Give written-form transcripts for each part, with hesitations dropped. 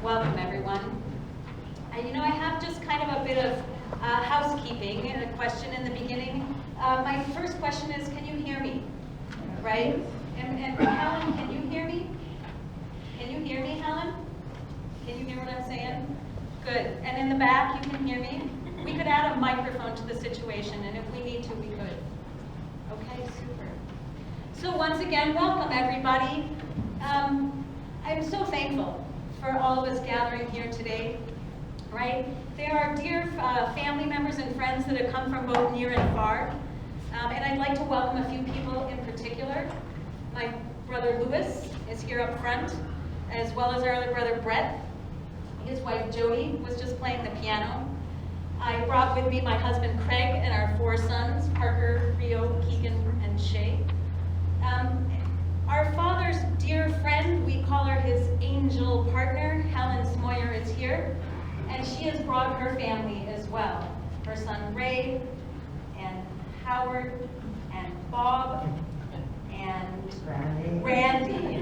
Welcome, everyone. I have just kind of a bit of housekeeping and a question in the beginning. My first question is, can you hear me? Right? And Helen, can you hear me? Can you hear me, Helen? Can you hear what I'm saying? Good. And in the back, you can hear me? We could add a microphone to the situation, and if we need to, we could. Okay, super. So once again, welcome, everybody. I'm so thankful for all of us gathering here today, right? There are dear family members and friends that have come from both near and far. And I'd like to welcome a few people in particular. My brother Louis is here up front, as well as our other brother Brett. His wife Jody was just playing the piano. I brought with me my husband Craig and our 4 sons, Parker, Rio, Keegan, and Shay. Our father's dear friend, we call her his angel partner, Helen Smoyer, is here, and she has brought her family as well. Her son Ray, and Howard, and Bob, and Randy,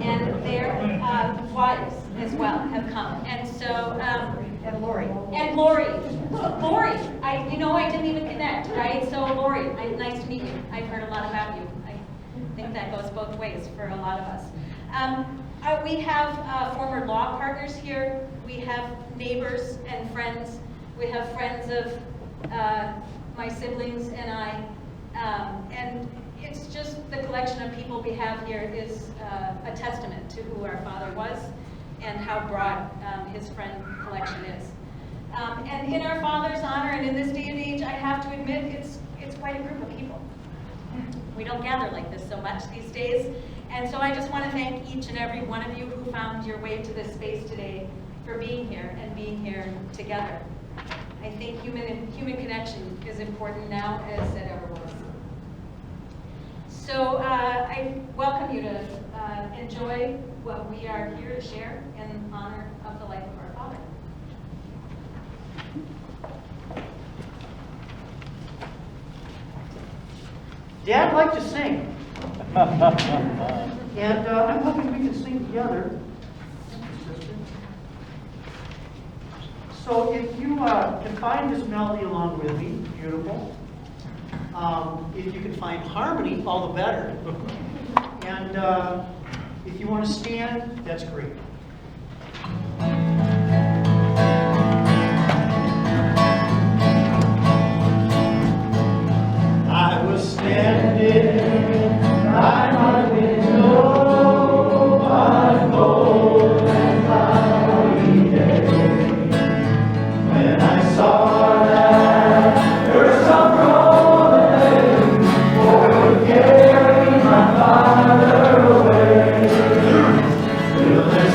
and their wives as well have come. And so, and Lori. And Lori. Lori, I didn't even connect, right? So Lori, nice to meet you. I've heard a lot about you. I think that goes both ways for a lot of us. We have former law partners here. We have neighbors and friends. We have friends of my siblings and I. And it's just the collection of people we have here is a testament to who our father was and how broad his friend collection is. And in our father's honor and in this day and age, I have to admit, it's quite a group of people. We don't gather like this so much these days. And so I just want to thank each and every one of you who found your way to this space today for being here and being here together. I think human connection is important now as it ever was. So I welcome you to enjoy what we are here to share in honor of the life of our father. Dad liked to sing. And I'm hoping we can sing together. So if you can find this melody along with me, beautiful. If you can find harmony, all the better. And if you want to stand, that's great. I was standing by my window on a cold and cloudy day when I saw that there was some rolling for carrying my father away. Will there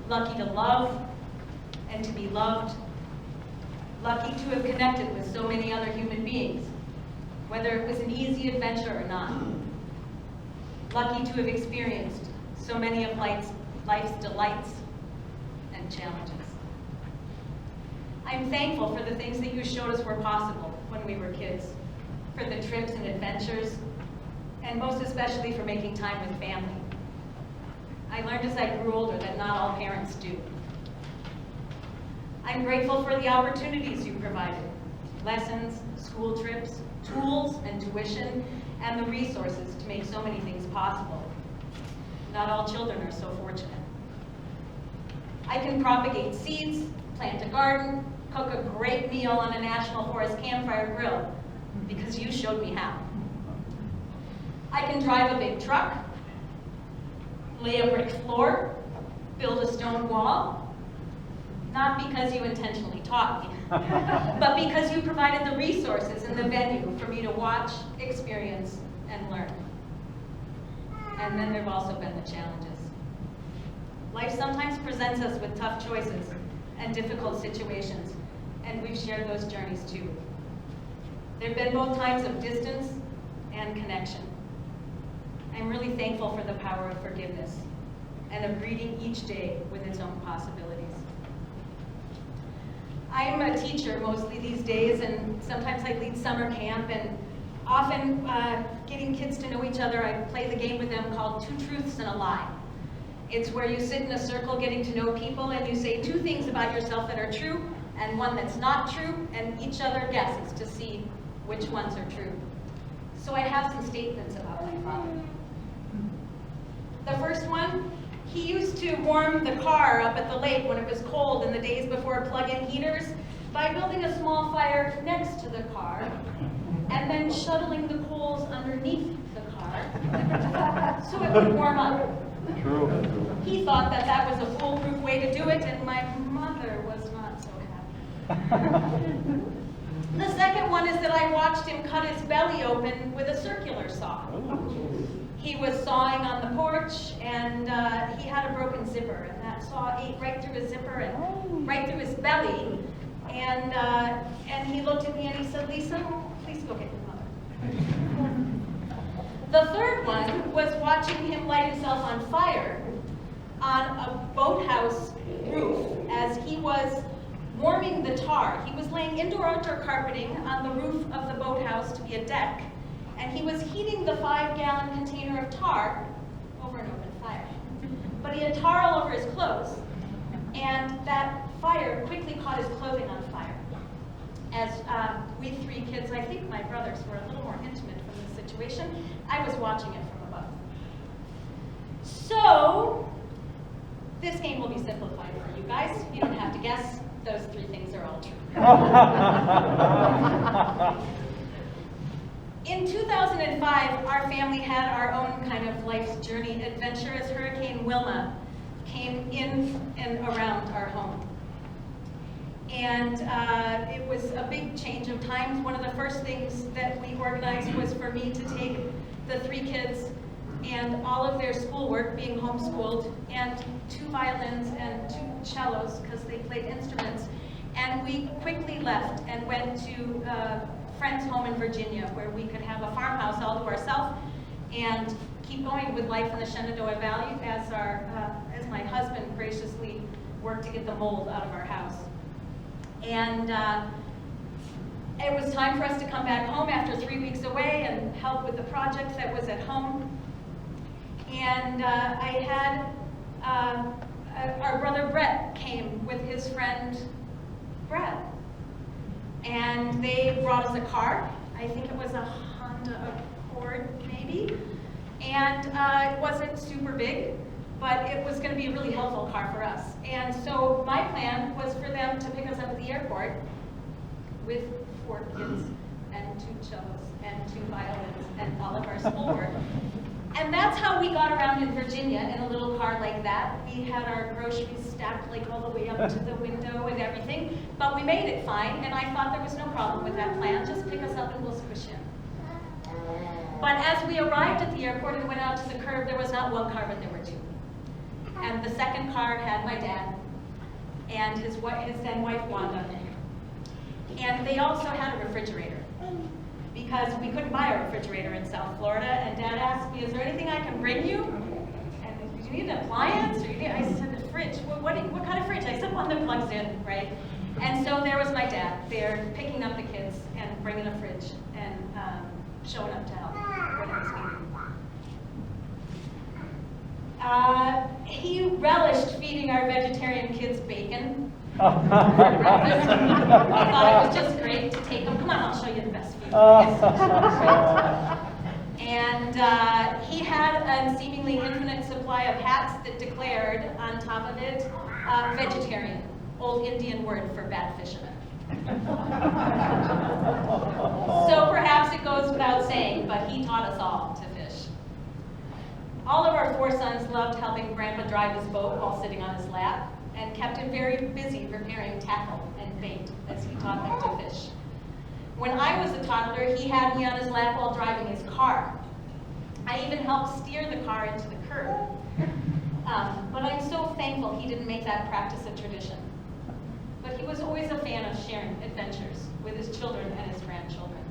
lucky to love and to be loved, lucky to have connected with so many other human beings, whether it was an easy adventure or not. Lucky to have experienced so many of life's delights and challenges. I'm thankful for the things that you showed us were possible when we were kids, for the trips and adventures, and most especially for making time with family. I learned as I grew older that not all parents do. I'm grateful for the opportunities you provided, lessons, school trips, tools and tuition, and the resources to make so many things possible. Not all children are so fortunate. I can propagate seeds, plant a garden, cook a great meal on a National Forest campfire grill, because you showed me how. I can drive a big truck, lay a brick floor, build a stone wall, not because you intentionally taught me, but because you provided the resources and the venue for me to watch, experience, and learn. And then there have also been the challenges. Life sometimes presents us with tough choices and difficult situations, and we've shared those journeys too. There have been both times of distance and connection. I'm really thankful for the power of forgiveness and of greeting each day with its own possibilities. I'm a teacher mostly these days, and sometimes I lead summer camp, and often getting kids to know each other, I play the game with them called Two Truths and a Lie. It's where you sit in a circle getting to know people, and you say two things about yourself that are true and one that's not true, and each other guesses to see which ones are true. So I have some statements about my father. The first one, he used to warm the car up at the lake when it was cold in the days before plug-in heaters by building a small fire next to the car and then shuttling the coals underneath the car so it would warm up. True. He thought that that was a foolproof way to do it, and my mother was not so happy. The second one is that I watched him cut his belly open with a circular saw. He was sawing on the porch, and he had a broken zipper, and that saw ate right through his zipper and right through his belly. And he looked at me and he said, "Lisa, please go get your mother." The third one was watching him light himself on fire on a boathouse roof as he was warming the tar. He was laying indoor-outdoor carpeting on the roof of the boathouse to be a deck, and he was heating the 5-gallon container of tar over an open fire. But he had tar all over his clothes, and that fire quickly caught his clothing on fire. As we three kids, I think my brothers were a little more intimate from the situation, I was watching it from above. So, this game will be simplified for you guys. You don't have to guess. Those three things are all true. In 2005, our family had our own kind of life's journey adventure as Hurricane Wilma came in and around our home. And it was a big change of times. One of the first things that we organized was for me to take the three kids and all of their schoolwork, being homeschooled, and 2 violins and 2 cellos, because they played instruments. And we quickly left and went to a friend's home in Virginia, where we could have a farmhouse all to ourselves and keep going with life in the Shenandoah Valley as my husband graciously worked to get the mold out of our house. And it was time for us to come back home after 3 weeks away and help with the project that was at home. And I had our brother Brett came with his friend Brad. And they brought us a car. I think it was a Honda Accord, maybe. And it wasn't super big, but it was going to be a really helpful car for us. And so my plan was for them to pick us up at the airport with 4 kids and 2 cellos and 2 violins and all of our schoolwork. And that's how we got around in Virginia in a little car like that. We had our groceries stacked like all the way up to the window and everything, but we made it fine, and I thought there was no problem with that plan. Just pick us up and we'll squish in. But as we arrived at the airport and went out to the curb, there was not 1 car, but there were 2. And the second car had my dad and his then wife Wanda. And they also had a refrigerator because we couldn't buy a refrigerator in South Florida. And Dad asked me, "Is there anything I can bring you? And do you need an appliance?" I said, "The fridge. What kind of fridge?" I said, "One that plugs in, right?" And so there was my dad there picking up the kids and bringing a fridge and showing up to help when I was feeding. He relished feeding our vegetarian kids bacon for breakfast. He thought it was just great to take them. Come on, I'll show you the best food. And he had a seemingly infinite supply of hats that declared on top of it, vegetarian, old Indian word for bad fisherman. So perhaps it goes without saying, but he taught us all to fish. All of our 4 sons loved helping Grandpa drive his boat while sitting on his lap, and kept him very busy preparing tackle and bait as he taught them to fish. When I was a toddler, he had me on his lap while driving his car. I even helped steer the car into the curb. But I'm so thankful he didn't make that practice a tradition. But he was always a fan of sharing adventures with his children and his grandchildren.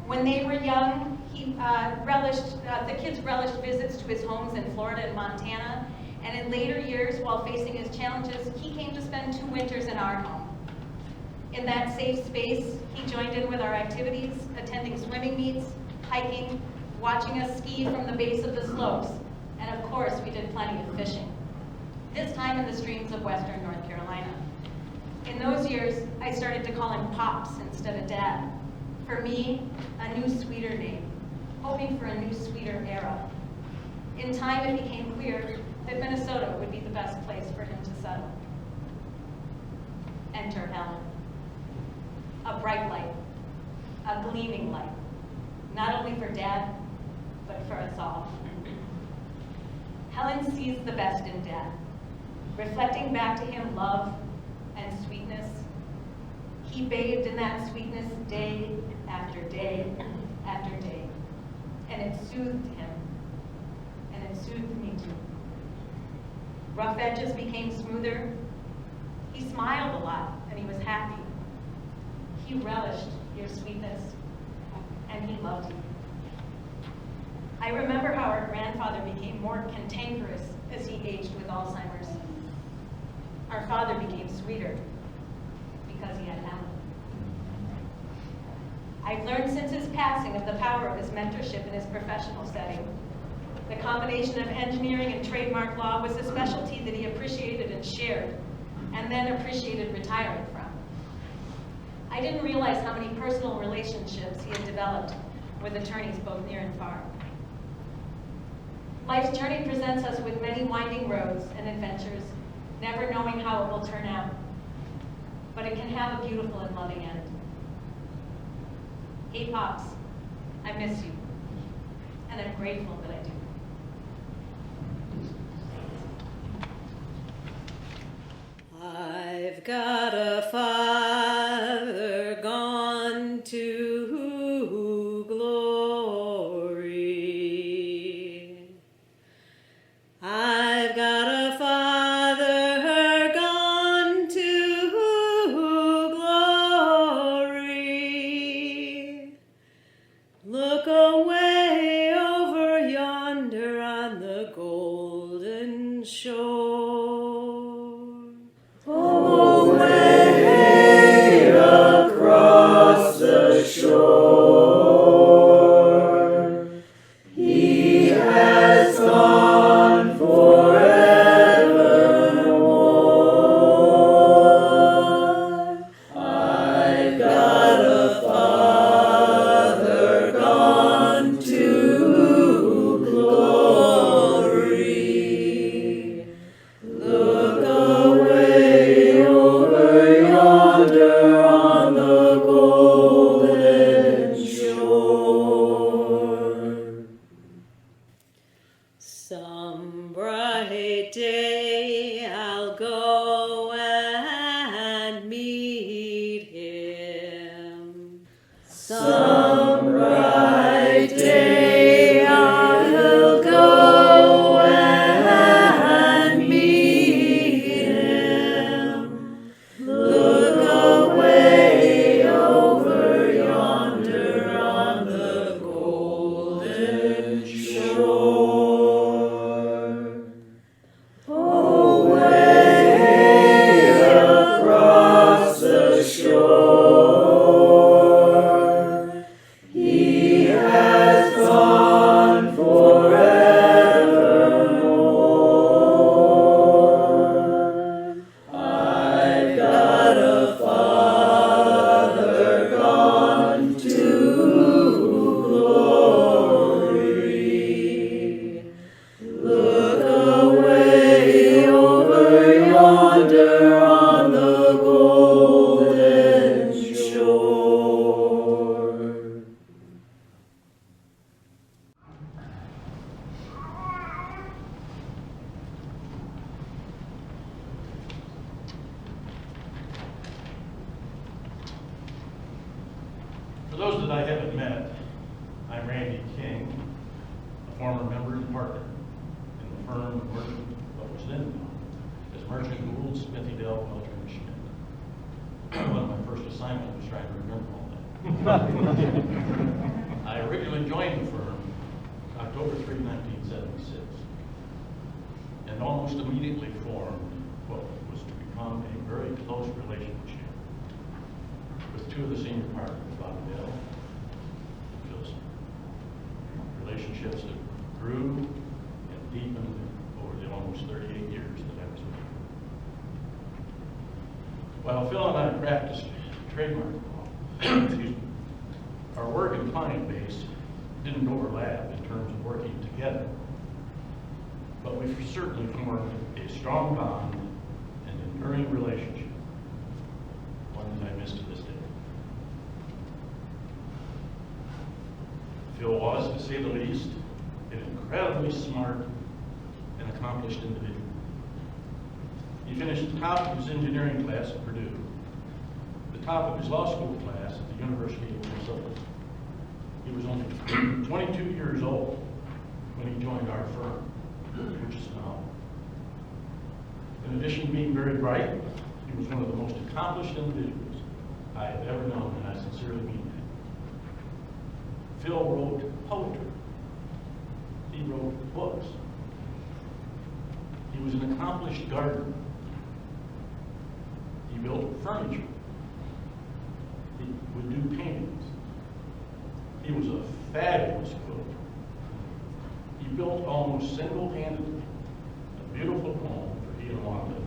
When they were young, the kids relished visits to his homes in Florida and Montana. And in later years, while facing his challenges, he came to spend 2 winters in our home. In that safe space, he joined in with our activities, attending swimming meets, hiking, watching us ski from the base of the slopes, and of course, we did plenty of fishing, this time in the streams of western North Carolina. In those years, I started to call him Pops instead of Dad. For me, a new, sweeter name, hoping for a new, sweeter era. In time, it became clear that Minnesota would be the best place for him to settle. Enter Helen. A bright light, a gleaming light, not only for Dad, but for us all. Helen sees the best in Dad, reflecting back to him love and sweetness. He bathed in that sweetness day after day after day, and it soothed him, and it soothed me too. Rough edges became smoother. He smiled a lot, and he was happy. He relished your sweetness, and he loved you. I remember how our grandfather became more cantankerous as he aged with Alzheimer's. Our father became sweeter because he had Helen. I've learned since his passing of the power of his mentorship in his professional setting. The combination of engineering and trademark law was a specialty that he appreciated and shared, and then appreciated retiring from. I didn't realize how many personal relationships he had developed with attorneys both near and far. Life's journey presents us with many winding roads and adventures, never knowing how it will turn out. But it can have a beautiful and loving end. Hey, Pops, I miss you, and I'm grateful that I do. I've got a father gone to glory. I've got a father gone to glory. Look away over yonder on the golden shore. Away across the shore, he has gone forevermore. I've got a father gone to glory. Look away over yonder on the golden shore. Some bright day I'll go and meet him. Some bright day I'll go and former member and partner in the firm of Merchant, what was then known as Merchant Gould, Smithy, Dell, Welcher, and Schmidt. One of my first assignments was trying to remember all that. I originally joined the firm October 3, 1976, and almost immediately formed what was to become a very close relationship with two of the senior partners, Bob Dell and Phillip. Relationships that grew and deepened over the almost 38 years that I was with him. While Phil and I practiced trademark law, excuse me, our work and client base didn't overlap in terms of working together, but we certainly formed a strong bond and enduring relationship, one that I miss to this day. Phil was, to say the least, an incredibly smart and accomplished individual. He finished the top of his engineering class at Purdue, the top of his law school class at the University of Minnesota. He was only 22 years old when he joined our firm, which is phenomenal. In addition to being very bright, he was one of the most accomplished individuals I have ever known, and I sincerely mean that. Phil wrote poetry. He wrote books. He was an accomplished gardener. He built furniture. He would do paintings. He was a fabulous cook. He built almost single-handedly a beautiful home for he and Wanda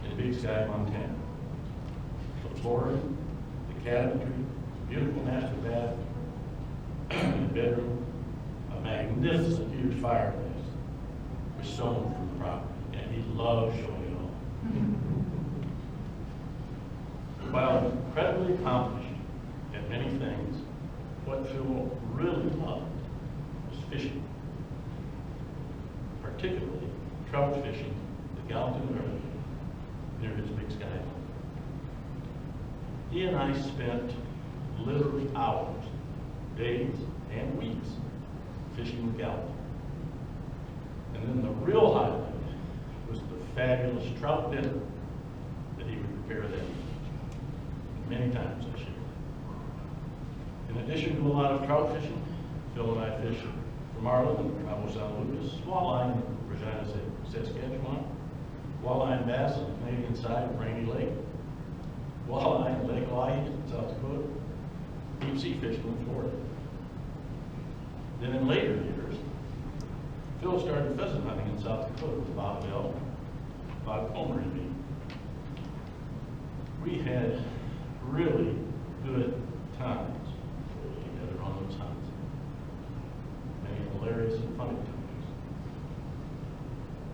in Big Sky, Montana. The flooring, the cabinetry, beautiful master bath, and the bedroom, a magnificent huge fireplace was shown from the property, and he loved showing it off. While incredibly accomplished at many things, what Phil really loved was fishing, particularly trout fishing the Gallatin River near his Big Sky home. He and I spent literally hours, days, and weeks fishing with Gallatin. And then the real highlight was the fabulous trout dinner that he would prepare that evening. Many times this year. In addition to a lot of trout fishing, Phil and I fished from Marlin, Cabo San Lucas, walleye in Regina, Saskatchewan, walleye and bass on the Canadian side of Rainy Lake, walleye in Lake Hawaii in South Dakota, deep sea fishing in Florida. Then in later years, Phil started pheasant hunting in South Dakota with Bob Bell, Bob Comer, and me. We had really good times together on those hunts. Many hilarious and funny times.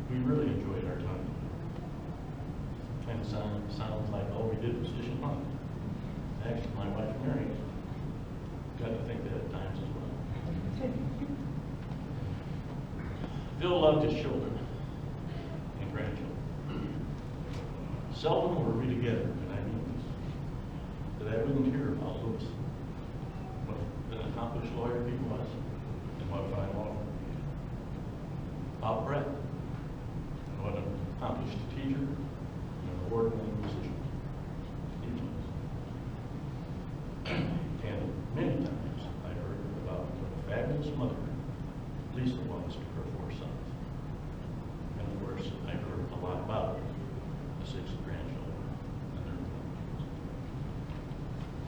We really enjoyed our time. Kind of sounds like all we did was fish and hunt. Actually, my wife Mary got to think that at times as well. Phil loved his children and grandchildren. Seldom were we together, and I mean this, that I wouldn't hear about Louis, what an accomplished lawyer he was, and what a fine law firm he had. Bob Brett, and what an accomplished teacher, and an award-winning musician he was. And many times I heard about what a fabulous mother Lisa was to her 4 sons. And of course, I heard a lot about the 6 grandchildren and their families.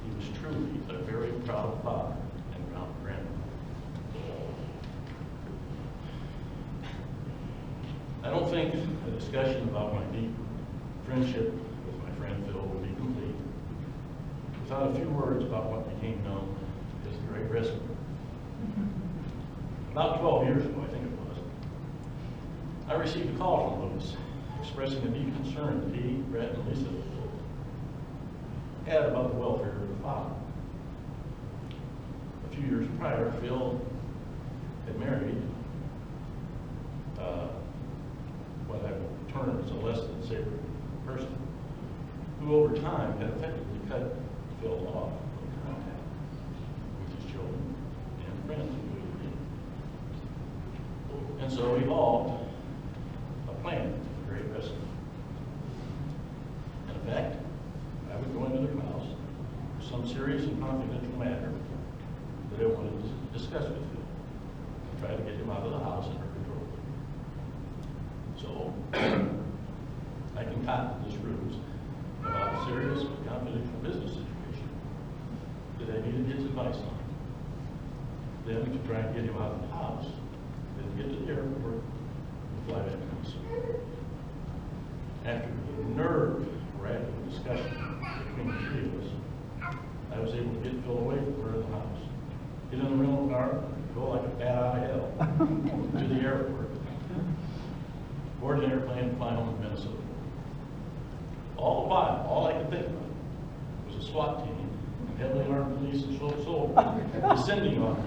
He was truly a very proud father and proud grandfather. I don't think a discussion about my deep friendship with my friend Phil would be complete without a few words about what became known as the Great Rescue. About 12 years ago, I think it was, I received a call from Louis expressing a deep concern that he, Brett, and Lisa had about the welfare of their father. A few years prior, Phil had married what I will term as a less than sacred person, who over time had effectively cut Phil off from contact with his children and friends who he were in. so evolved a plan to create rescue. In fact, I would go into their house with some serious and confidential matter that I wanted to discuss with him, and try to get him out of the house under control. So, I concocted this ruse about a serious but confidential business situation that I needed his advice on. Then to try and get him out of the house, then get to the airport and fly back home. After the nerve-wracking discussion between the three of us, I was able to get Phil away from her in the house, get in the rental car, and go like a bat out of hell to the airport, board an airplane, and fly home to Minnesota. All the while, all I could think about was a SWAT team and heavily armed police and soldiers descending on me,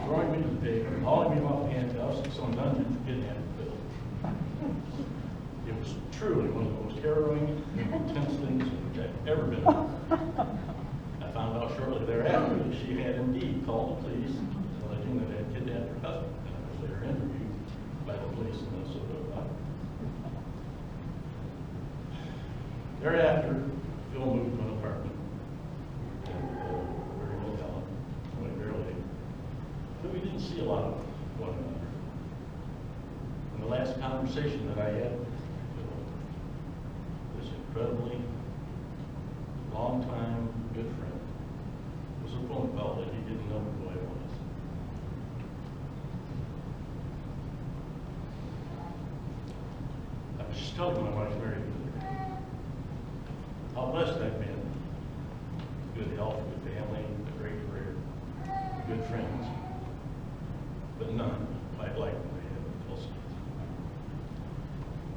throwing me to the pavement, hauling me off handcuffs, and some dungeon for kidnapping Phil. It was truly one of the most harrowing and intense things which I've ever been through. I found out shortly thereafter that she had indeed called the police, alleging that I had kidnapped her husband, and I was later interviewed by the police in Minnesota about it. Thereafter, Phil moved to an apartment in very low town, barely, but we didn't see a lot of one another. And the last conversation that I had with Phil, this incredibly long-time good friend, was a phone call that he didn't know who I was. I was just telling my wife, Mary, how blessed I've been. Good health, good family, a great career, good friends, but none quite like what I had with Phil Smith.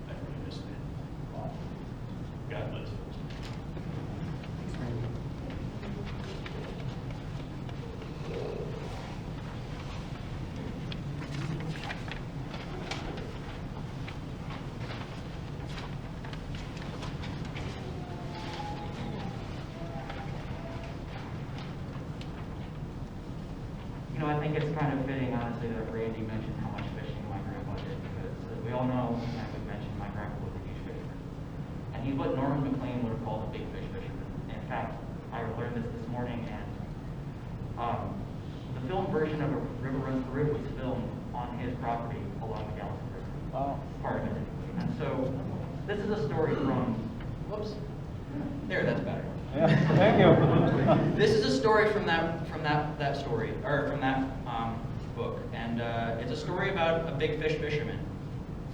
I really miss that. God bless you. You know, I think it's kind of fitting, honestly, that Randy mentioned how much fishing my grandpa did, because as we all know, and we've mentioned, my grandpa was a huge fisherman. And he's what Norman McLean would have called a big fish fisherman. In fact, I learned this morning, and the film version of A River Runs Through was filmed on his property along the Gallatin River. Wow. Part of it, anyway. And so, this is a story from, whoops, there, that's better. Yeah, thank you. This is a story from that story, or from that book, and it's a story about a big fish fisherman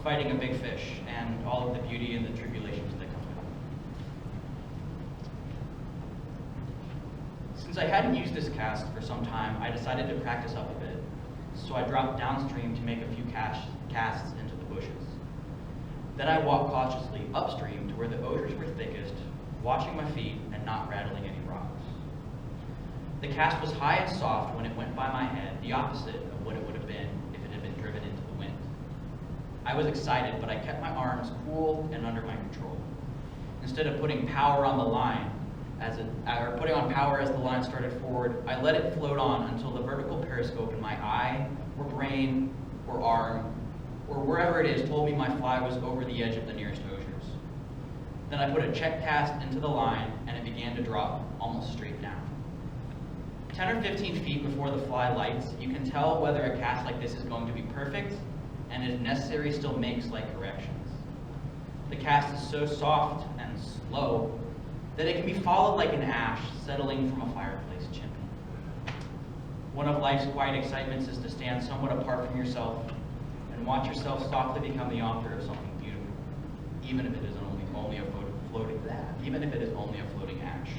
fighting a big fish, and all of the beauty and the tribulations that come with it. Since I hadn't used this cast for some time, I decided to practice up a bit, so I dropped downstream to make a few casts into the bushes. Then I walked cautiously upstream to where the osiers were thickest, watching my feet and not rattling any rocks. The cast was high and soft when it went by my head, the opposite of what it would have been if it had been driven into the wind. I was excited, but I kept my arms cool and under my control. Instead of putting power on the line, or putting on power as the line started forward, I let it float on until the vertical periscope in my eye, or brain, or arm, or wherever it is told me my fly was over the edge of the nearest osiers. Then I put a check cast into the line, and it began to drop almost straight down. 10 or 15 feet before the fly lights, you can tell whether a cast like this is going to be perfect, and if necessary, still make slight corrections. The cast is so soft and slow that it can be followed like an ash settling from a fireplace chimney. One of life's quiet excitements is to stand somewhat apart from yourself and watch yourself softly become the author of something beautiful, even if it is only a floating ash.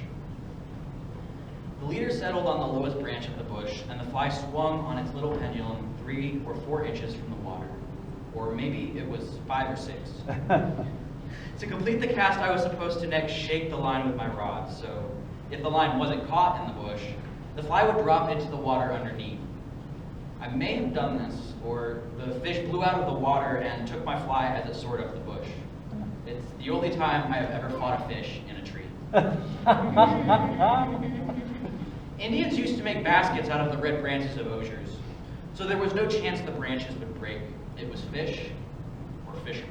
The leader settled on the lowest branch of the bush, and the fly swung on its little pendulum 3 or 4 inches from the water, or maybe it was 5 or 6. To complete the cast, I was supposed to next shake the line with my rod, so if the line wasn't caught in the bush, the fly would drop into the water underneath. I may have done this, or the fish blew out of the water and took my fly as it soared up the bush. It's the only time I have ever fought a fish in a tree. Indians used to make baskets out of the red branches of osiers. So there was no chance the branches would break. It was fish or fishermen.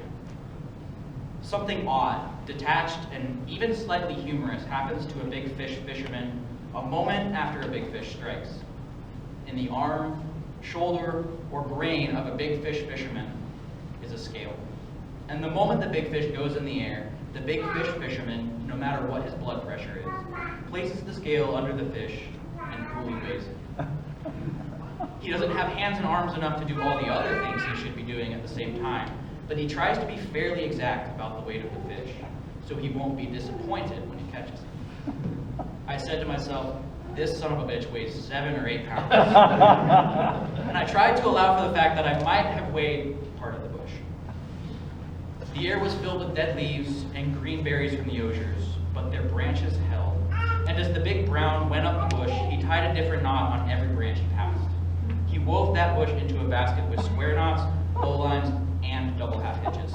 Something odd, detached, and even slightly humorous happens to a big fish fisherman a moment after a big fish strikes. In the arm, shoulder, or brain of a big fish fisherman is a scale. And the moment the big fish goes in the air, the big fish fisherman, no matter what his blood pressure is, places the scale under the fish and coolly weighs it. He doesn't have hands and arms enough to do all the other things he should be doing at the same time, but he tries to be fairly exact about the weight of the fish, so he won't be disappointed when he catches it. I said to myself, this son of a bitch weighs 7 or 8 pounds. And I tried to allow for the fact that I might have weighed part of the bush. The air was filled with dead leaves and green berries from the osiers, but their branches held. And as the big brown went up the bush, he tied a different knot on every branch he passed. He wove that bush into a basket with square knots, bowlines, and double half hitches.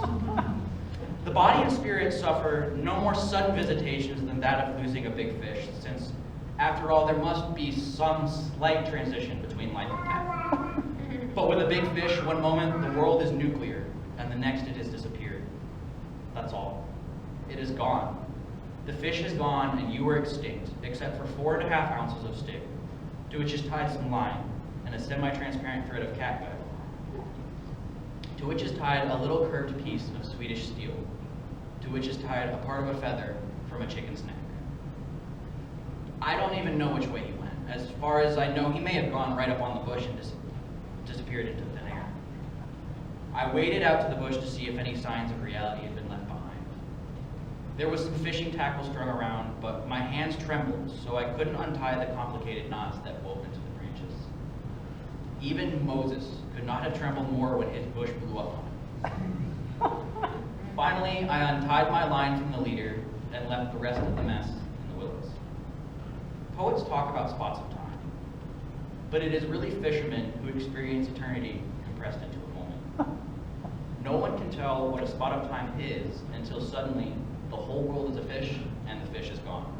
The body and spirit suffer no more sudden visitations than that of losing a big fish, since, after all, there must be some slight transition between life and death. But with a big fish, one moment the world is nuclear, and the next it has disappeared. That's all. It is gone. The fish is gone, and you are extinct, except for 4.5 ounces of stick, to which is tied some line and a semi-transparent thread of catgut, to which is tied a little curved piece of Swedish steel, to which is tied a part of a feather from a chicken's neck. I don't even know which way he went. As far as I know, he may have gone right up on the bush and disappeared into thin air. I waded out to the bush to see if any signs of reality had been left behind. There was some fishing tackle strung around, but my hands trembled, so I couldn't untie the complicated knots that wove into the branches. Even Moses could not have trembled more when his bush blew up on him. Finally, I untied my line from the leader and left the rest of the mess in the willows. Poets talk about spots of time, but it is really fishermen who experience eternity compressed into a moment. No one can tell what a spot of time is until suddenly the whole world is a fish and the fish is gone.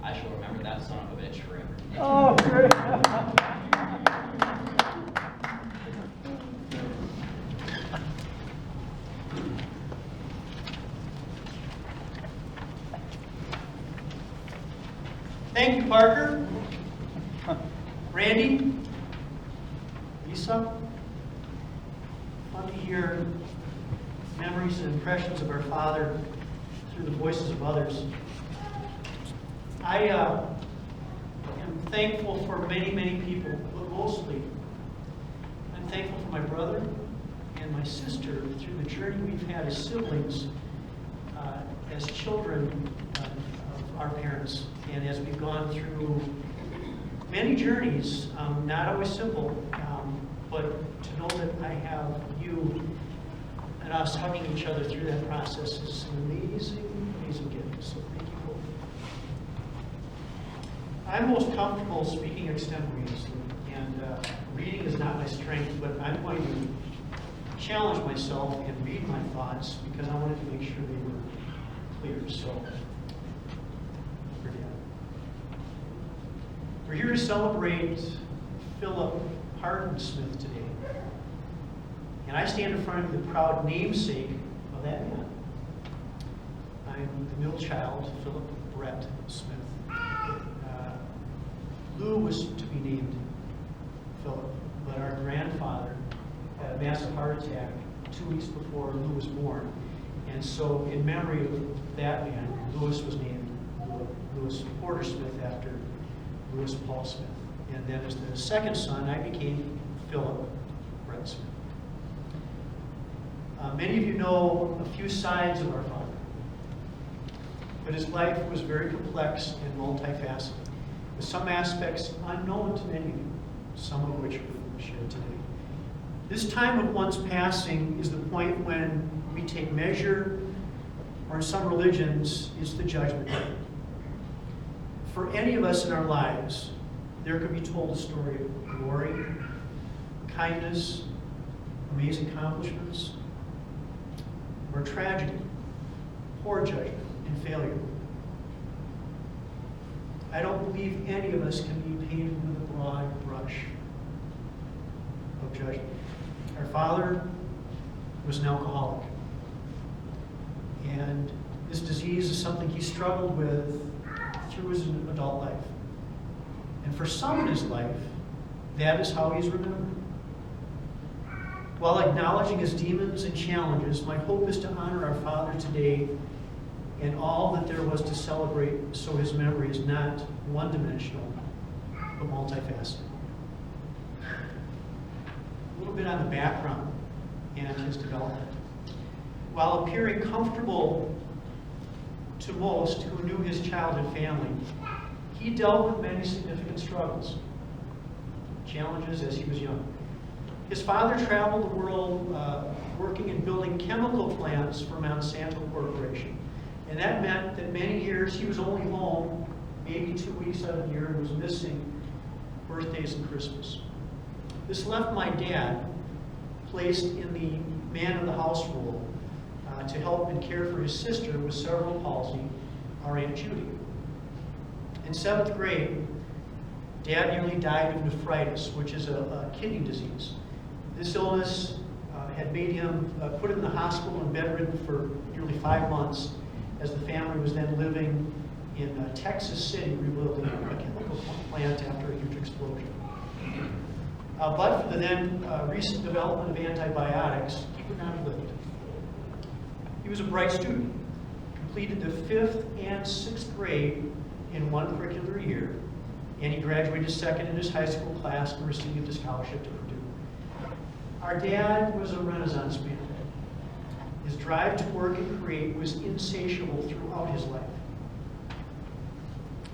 I shall remember that son of a bitch forever. Oh, great. Thank you, Parker. Randy? Lisa? Fun to hear memories and impressions of our father through the voices of others. I am thankful for many, many people, but mostly I'm thankful for my brother and my sister through the journey we've had as siblings, as children of our parents, and as we've gone through many journeys, not always simple, but to know that I have you and us hugging each other through that process is an amazing, amazing gift. So thank you both. I'm most comfortable speaking extemporaneously, and reading is not my strength, but I'm going to challenge myself and read my thoughts because I wanted to make sure they were clear. So, we're here to celebrate Phillip Smith today. And I stand in front of the proud namesake of that man. I'm the middle child, Phillip Brett Smith. Lou was to be named Phillip, but our grandfather had a massive heart attack 2 weeks before Lou was born. And so in memory of that man, Louis was named Louis Porter Smith after Louis Paul Smith. And then as the second son, I became Phillip Brett Smith. Many of you know a few sides of our father, but his life was very complex and multifaceted, with some aspects unknown to many of you, some of which we'll share today. This time of one's passing is the point when we take measure, or in some religions, it's the judgment day. For any of us in our lives, there could be told a story of glory, kindness, amazing accomplishments, or tragedy, poor judgment, and failure. I don't believe any of us can be painted with a broad brush. judge. Our father was an alcoholic. And this disease is something he struggled with through his adult life. And for some in his life, that is how he's remembered. While acknowledging his demons and challenges, my hope is to honor our father today and all that there was to celebrate, so his memory is not one-dimensional, but multifaceted. A little bit on the background and his development. While appearing comfortable to most who knew his childhood family, he dealt with many significant struggles, challenges as he was young. His father traveled the world working and building chemical plants for Monsanto Corporation. And that meant that many years he was only home, maybe 2 weeks out of the year, and was missing birthdays and Christmas. This left my dad placed in the man-of-the-house role to help and care for his sister with cerebral palsy, our Aunt Judy. In 7th grade, Dad nearly died of nephritis, which is a kidney disease. This illness had made him put in the hospital and bedridden for nearly 5 months, as the family was then living in Texas City, rebuilding a chemical plant after a huge explosion. But for the then recent development of antibiotics, he would not have lived. He was a bright student, completed the 5th and 6th grade in one curricular year, and he graduated second in his high school class and received a scholarship to Purdue. Our dad was a Renaissance man. His drive to work and create was insatiable throughout his life.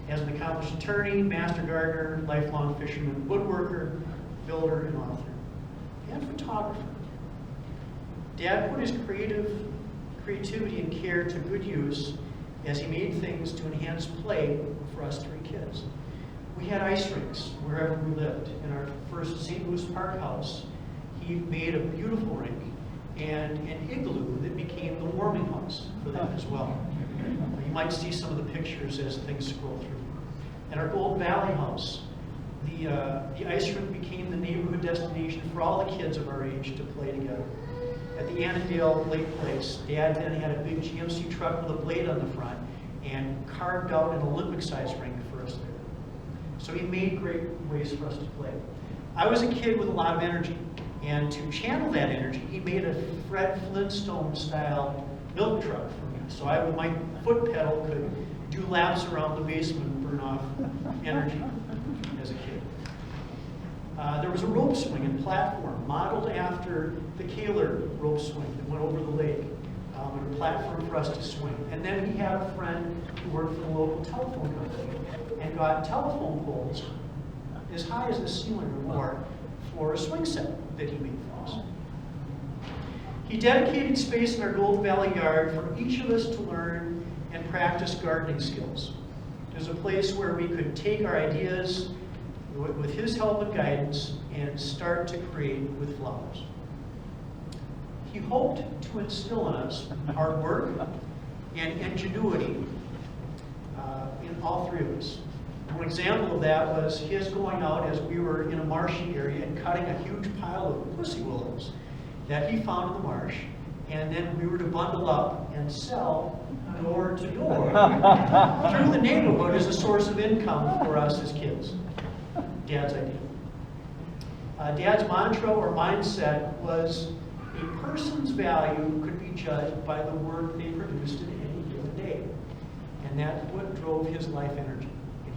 As an accomplished attorney, master gardener, lifelong fisherman, woodworker, builder, and author, and photographer, Dad put his creativity and care to good use as he made things to enhance play for us 3 kids. We had ice rinks wherever we lived. In our first St. Louis Park house, he made a beautiful rink and an igloo that became the warming house for them as well. You might see some of the pictures as things scroll through. In our Gold Valley house, the ice rink became the neighborhood destination for all the kids of our age to play together. At the Annandale Lake Place, Dad then had a big GMC truck with a blade on the front and carved out an Olympic-sized rink for us there. So he made great ways for us to play. I was a kid with a lot of energy, and to channel that energy, he made a Fred Flintstone-style milk truck for me. So I, with my foot pedal, could do laps around the basement and burn off energy as a kid. There was a rope swing and platform modeled after the Kaler rope swing that went over the lake, and a platform for us to swing. And then he had a friend who worked for the local telephone company and got telephone poles as high as the ceiling or more for a swing set that he made for us. He dedicated space in our Gold Valley yard for each of us to learn and practice gardening skills. It was a place where we could take our ideas with his help and guidance and start to create with flowers. He hoped to instill in us hard work and ingenuity in all 3 of us. One example of that was his going out as we were in a marshy area and cutting a huge pile of pussy willows that he found in the marsh, and then we were to bundle up and sell door to door through the neighborhood as a source of income for us as kids. Dad's idea. Dad's mantra or mindset was a person's value could be judged by the work they produced in any given day. And that's what drove his life energy. And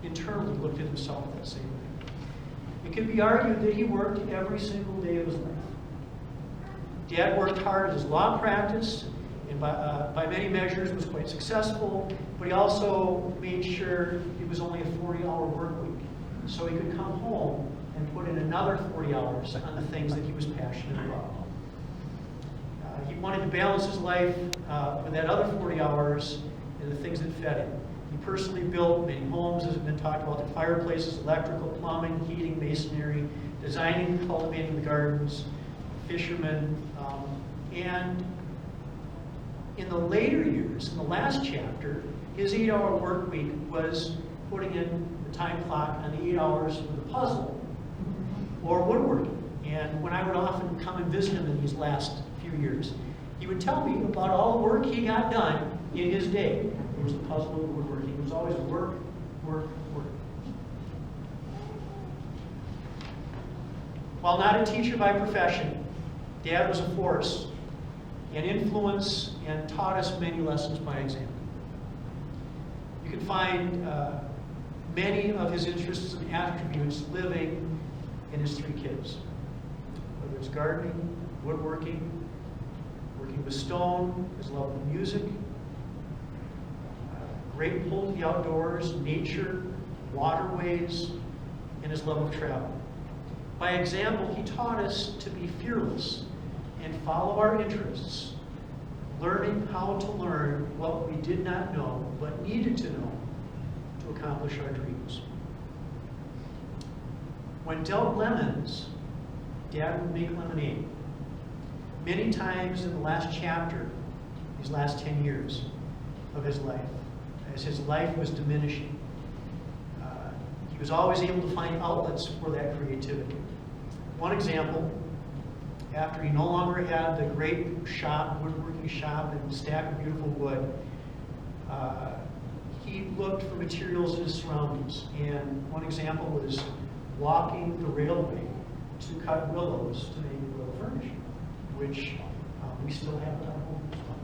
he internally looked at himself that same way. It could be argued that he worked every single day of his life. Dad worked hard at his law practice, and by many measures was quite successful, but he also made sure it was only a 40-hour work week, so he could come home and put in another 40 hours on the things that he was passionate about. He wanted to balance his life with that other 40 hours and the things that fed him. He personally built many homes, as has been talked about, the fireplaces, electrical, plumbing, heating, masonry, designing and cultivating the gardens, fishermen, and in the later years, in the last chapter, his 8-hour work week was putting in the time clock on the 8 hours for the puzzle or woodworking. And when I would often come and visit him in these last few years, he would tell me about all the work he got done in his day. It was the puzzle of woodworking. It was always work, work, work. While not a teacher by profession, Dad was a force, an influence, and taught us many lessons by example. You can find many of his interests and attributes living in his 3 kids. Whether it's gardening, woodworking, working with stone, his love of music, great pull to the outdoors, nature, waterways, and his love of travel. By example, he taught us to be fearless and follow our interests, learning how to learn what we did not know but needed to know to accomplish our dreams. When dealt lemons, Dad would make lemonade. Many times in the last chapter, these last 10 years of his life, as his life was diminishing, he was always able to find outlets for that creativity. One example, after he no longer had the great shop, woodworking shop, and stack of beautiful wood, he looked for materials in his surroundings. And one example was walking the railway to cut willows to make willow furnishing, which we still have at our home as well.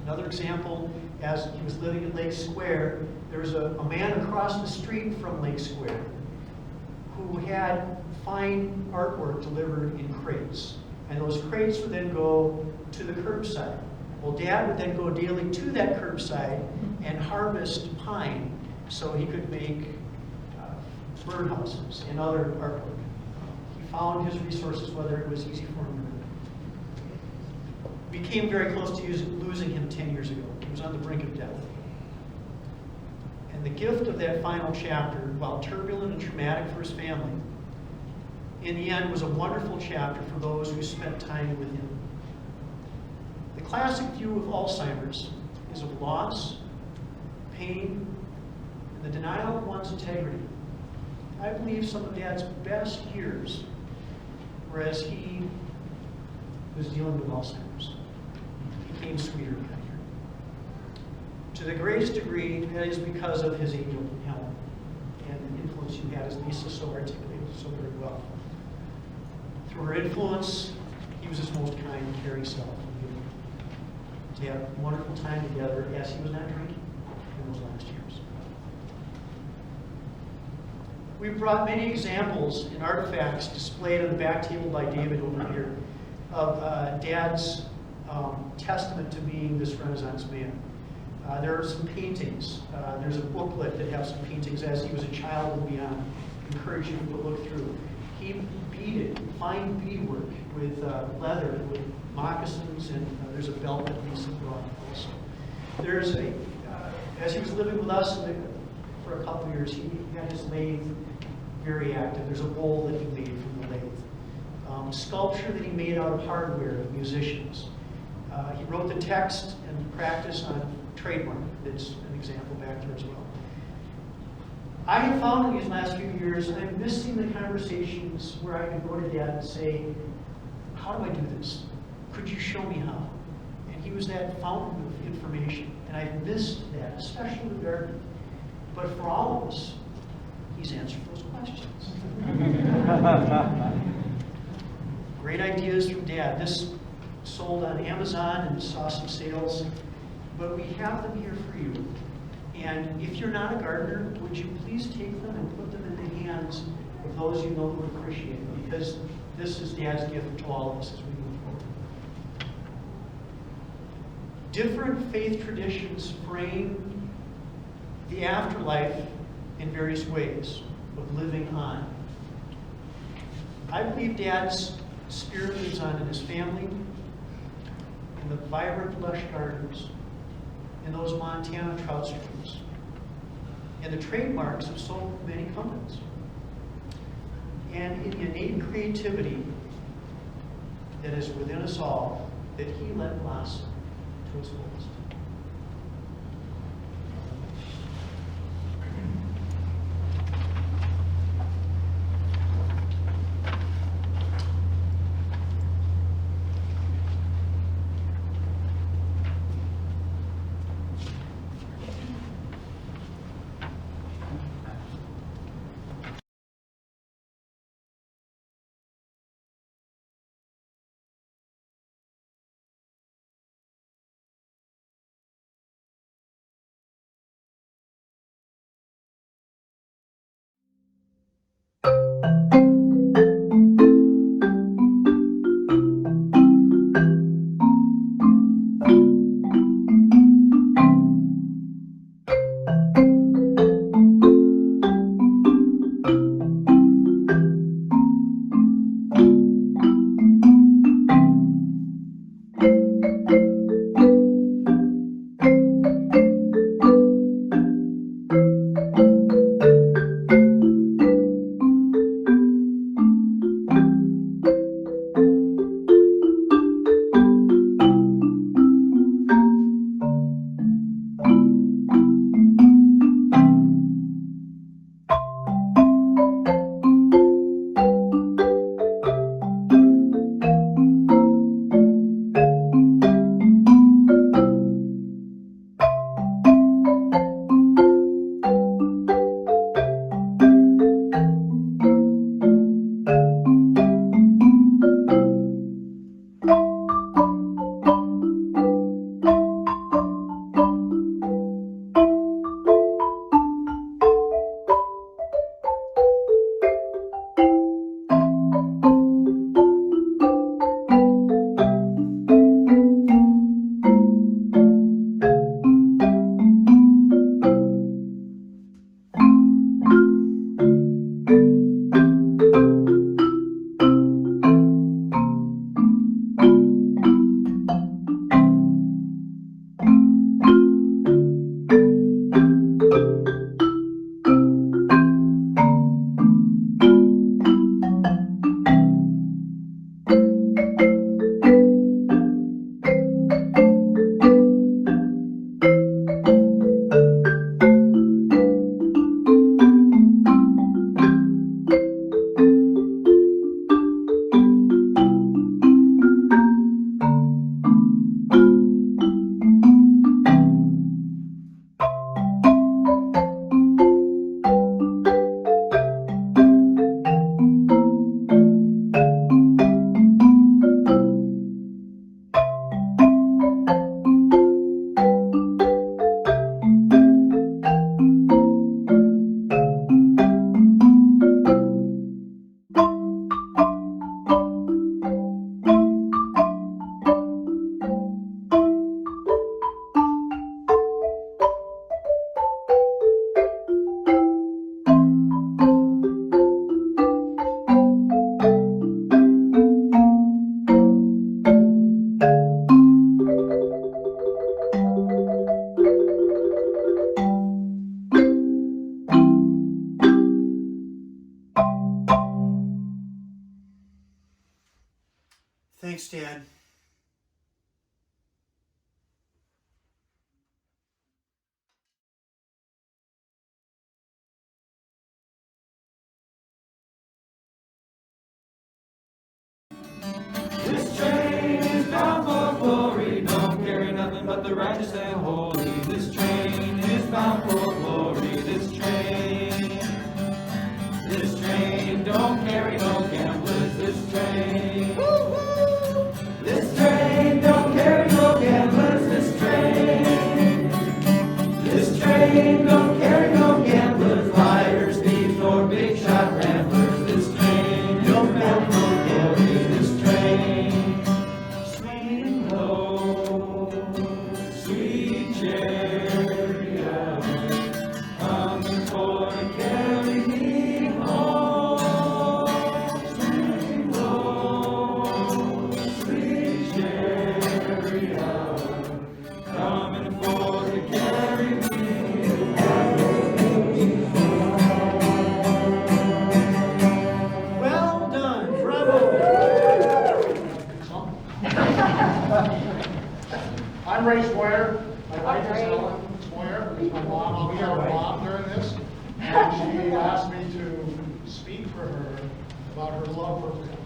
Another example, as he was living at Lake Square, there was a man across the street from Lake Square who had fine artwork delivered in crates. And those crates would then go to the curbside. Well, Dad would then go daily to that curbside and harvest pine so he could make birdhouses and other artwork. He found his resources, whether it was easy for him or not. We came very close to losing him 10 years ago. He was on the brink of death. And the gift of that final chapter, while turbulent and traumatic for his family, in the end was a wonderful chapter for those who spent time with him. The classic view of Alzheimer's is of loss, pain, and the denial of one's integrity. I believe some of Dad's best years were as he was dealing with Alzheimer's. He became sweeter and kinder. To the greatest degree, that is because of his angel Helen and the influence you had, as Lisa so articulated so very well. Through her influence, he was his most kind and caring self. To have a wonderful time together as he was not drinking in those last years. We've brought many examples and artifacts displayed on the back table by David over here of Dad's testament to being this Renaissance man. There are some paintings. There's a booklet that has some paintings as he was a child and beyond. I encourage you to look through. He beaded, fine beadwork with leather, with moccasins, and there's a belt that Lisa brought also. There's a, as he was living with us for a couple of years, he had his lathe very active. There's a bowl that he made from the lathe. Sculpture that he made out of hardware of musicians. He wrote the text and practice on trademark. That's an example back there as well. I have found in these last few years, I'm missing the conversations where I could go to Dad and say, how do I do this? Could you show me how? And he was that fountain of information. And I've missed that, especially with gardening. But for all of us, he's answered those questions. Great ideas from Dad. This sold on Amazon and saw some sales, but we have them here for you. And if you're not a gardener, would you please take them and put them in the hands of those you know who would appreciate them, because this is Dad's gift to all of us as we move forward. Different faith traditions frame the afterlife in various ways of living on. I believe Dad's spirit lives on in his family, in the vibrant lush gardens, in those Montana trout streams, and the trademarks of so many companies, and in the innate creativity that is within us all that he let blossom to its fullest. Thanks, Dad. This train is bound for glory, don't carry nothing but the righteous and holy. This train is bound for glory, this train don't carry no gamblers, this train. This train don't carry no gamblers, this train don't carry no gamblers, liars, thieves, nor big shot ramblers. This train don't carry no glory, this train. Swing low, sweet chariot, coming for to carry me home. Swing low, sweet chariot, coming for to carry me. Well done, bravo. I'm Ray Sawyer. My wife is Helen Sawyer. This is my mom. I'll be our mom during this. And she asked me to speak for her about her love for Phillip.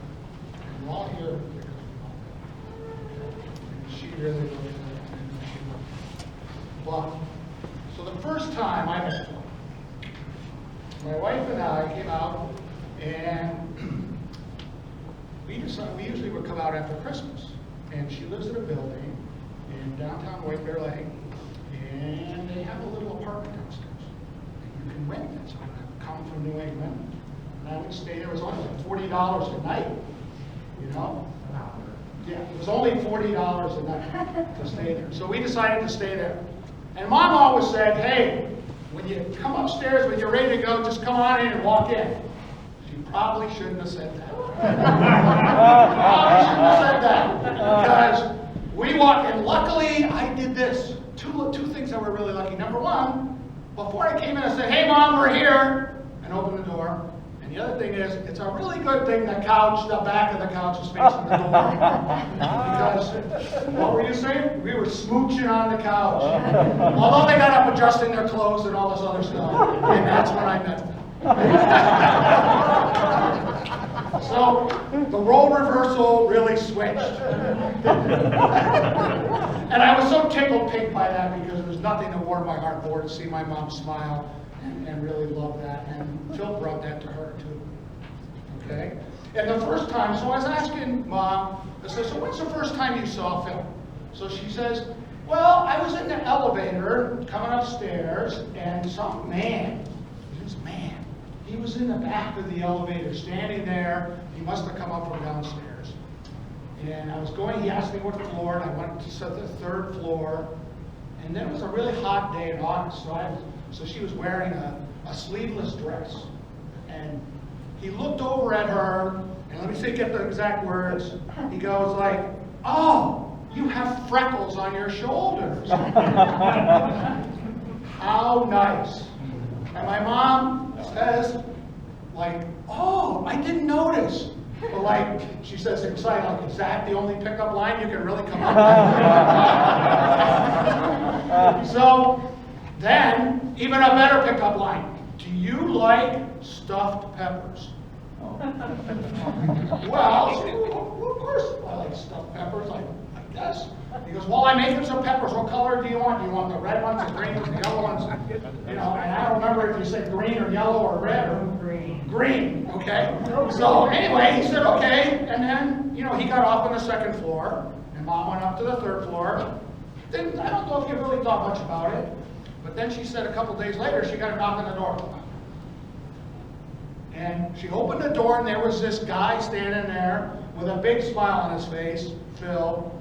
And we're all here because we love Phillip. She really loved Phillip. And she loved him. But, so the first time I met Phillip, my wife and I came out and we usually would come out after Christmas. And she lives in a building in downtown White Bear Lake, and they have a little apartment downstairs. And you can rent it. So I come from New England, and I would stay there. It was only like $40 a night, you know? Yeah, it was only $40 a night to stay there. So we decided to stay there. And Mom always said, hey, when you come upstairs, when you're ready to go, just come on in and walk in. She probably shouldn't have said that. Probably shouldn't have said that. Because we walked in. Luckily, I did this. Two things that were really lucky. Number one, before I came in, I said, hey, Mom, we're here. And opened the door. And the other thing is, it's a really good thing the back of the couch is facing the door. Because, what were you saying? We were smooching on the couch. Although they got up adjusting their clothes and all this other stuff. And that's when I met them. So, the role reversal really switched. And I was so tickled pink by that because there's nothing that warmed my heart more to see my mom smile and really love that. And Phil brought that to her too. Okay? And the first time, so I was asking Mom, I said, so when's the first time you saw Phil? So she says, well, I was in the elevator coming upstairs and some man, he was in the back of the elevator standing there. He must have come up from downstairs. And I was going, he asked me what floor, and I went to the third floor. And then it was a really hot day in August, so she was wearing a sleeveless dress. And he looked over at her, and let me see, get the exact words. He goes like, oh, you have freckles on your shoulders. How nice. And my mom says, like, oh, I didn't notice. But like, she says excited, like, is that the only pickup line you can really come up with? So then, even a better pickup line. Do you like stuffed peppers? Well, of course I like stuffed peppers, I guess. He goes, well, I'm making some peppers. What color do you want? Do you want the red ones, the green ones, the yellow ones? You know, and I don't remember if you said green or yellow or red or green. Green, okay. So anyway, he said, okay. And then, you know, he got off on the second floor, and Mom went up to the third floor. Then, I don't know if you really thought much about it, but then she said a couple days later, she got a knock on the door. And she opened the door, and there was this guy standing there with a big smile on his face, Phil,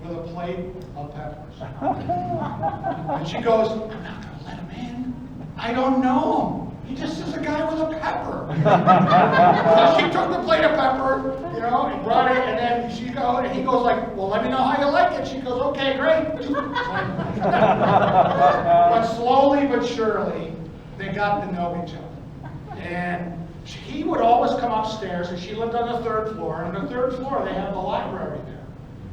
with a plate of peppers. And she goes, I'm not going to let him in. I don't know him. He just is a guy with a pepper. So she took the plate of pepper, you know, and brought it, and then he goes like, well, let me know how you like it. She goes, okay, great. But slowly but surely, they got to know each other. And he would always come upstairs, and she lived on the 3rd floor. And on the 3rd floor, they have the library there.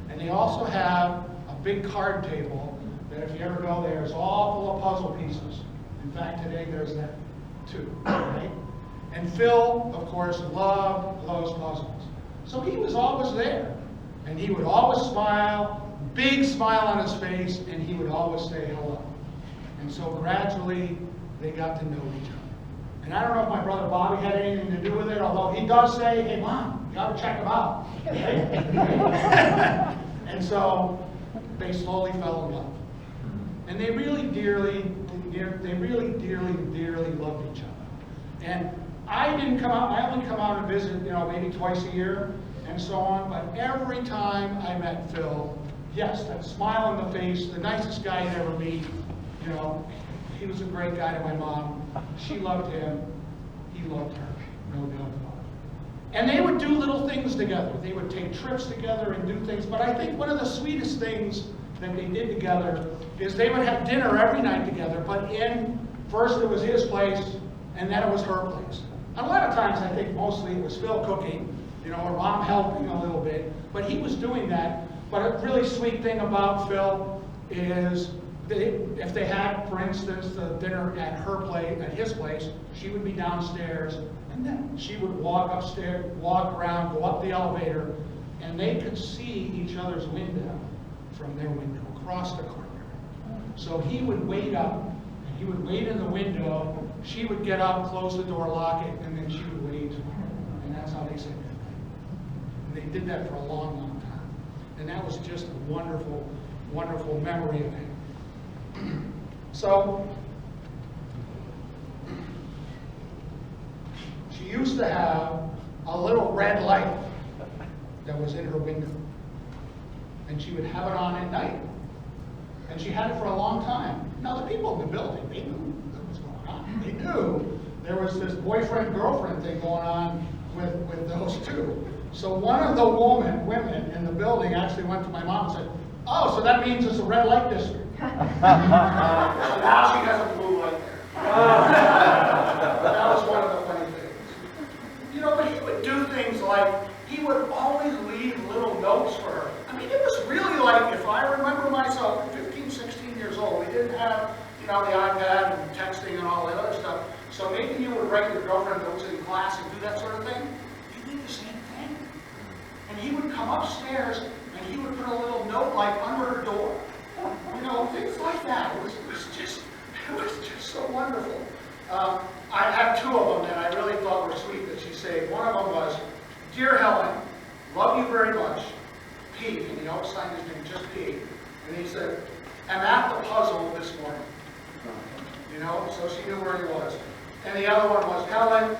And they also have a big card table that if you ever go there, is all full of puzzle pieces. In fact, today there's that too, right? And Phil, of course, loved those puzzles. So he was always there. And he would always smile, big smile on his face, and he would always say hello. And so gradually, they got to know each other. And I don't know if my brother Bobby had anything to do with it, although he does say, hey, Mom, you got to check him out. And so they slowly fell in love. And they really dearly loved each other. And I didn't come out, I only come out and visit, maybe twice a year and so on, but every time I met Phil, yes, that smile on the face, the nicest guy you'd ever meet, he was a great guy to my mom. She loved him. He loved her. No doubt about it. And they would do little things together. They would take trips together and do things. But I think one of the sweetest things that they did together is they would have dinner every night together. But first it was his place, and then it was her place. And a lot of times I think mostly it was Phil cooking, or Mom helping a little bit. But he was doing that. But a really sweet thing about Phil is if they had, for instance, the dinner at his place, she would be downstairs, and then she would walk upstairs, walk around, go up the elevator, and they could see each other's window from their window across the courtyard. So he would wait up, and he would wait in the window. She would get up, close the door, lock it, and then she would wait, and that's how they said goodnight. And they did that for a long, long time, and that was just a wonderful, wonderful memory of him. So, she used to have a little red light that was in her window. And she would have it on at night. And she had it for a long time. Now, the people in the building, they knew what was going on. They knew there was this boyfriend-girlfriend thing going on with those two. So one of the women in the building actually went to my mom and said, oh, so that means it's a red light district. So now she has a blue light there. That was one of the funny things. But he would do things like, he would always leave little notes for her. I mean, it was really like, if I remember myself, 15, 16 years old, we didn't have, the iPad and texting and all that other stuff. So maybe you would write your girlfriend notes in class and do that sort of thing. He'd do the same thing. And he would come upstairs and he would put a little note like under her door. Things like that. It was just so wonderful. I have two of them that I really thought were sweet that she said. One of them was, Dear Helen, love you very much, P, and he always signed his name just P. And he said, I'm at the puzzle this morning. So she knew where he was. And the other one was, Helen,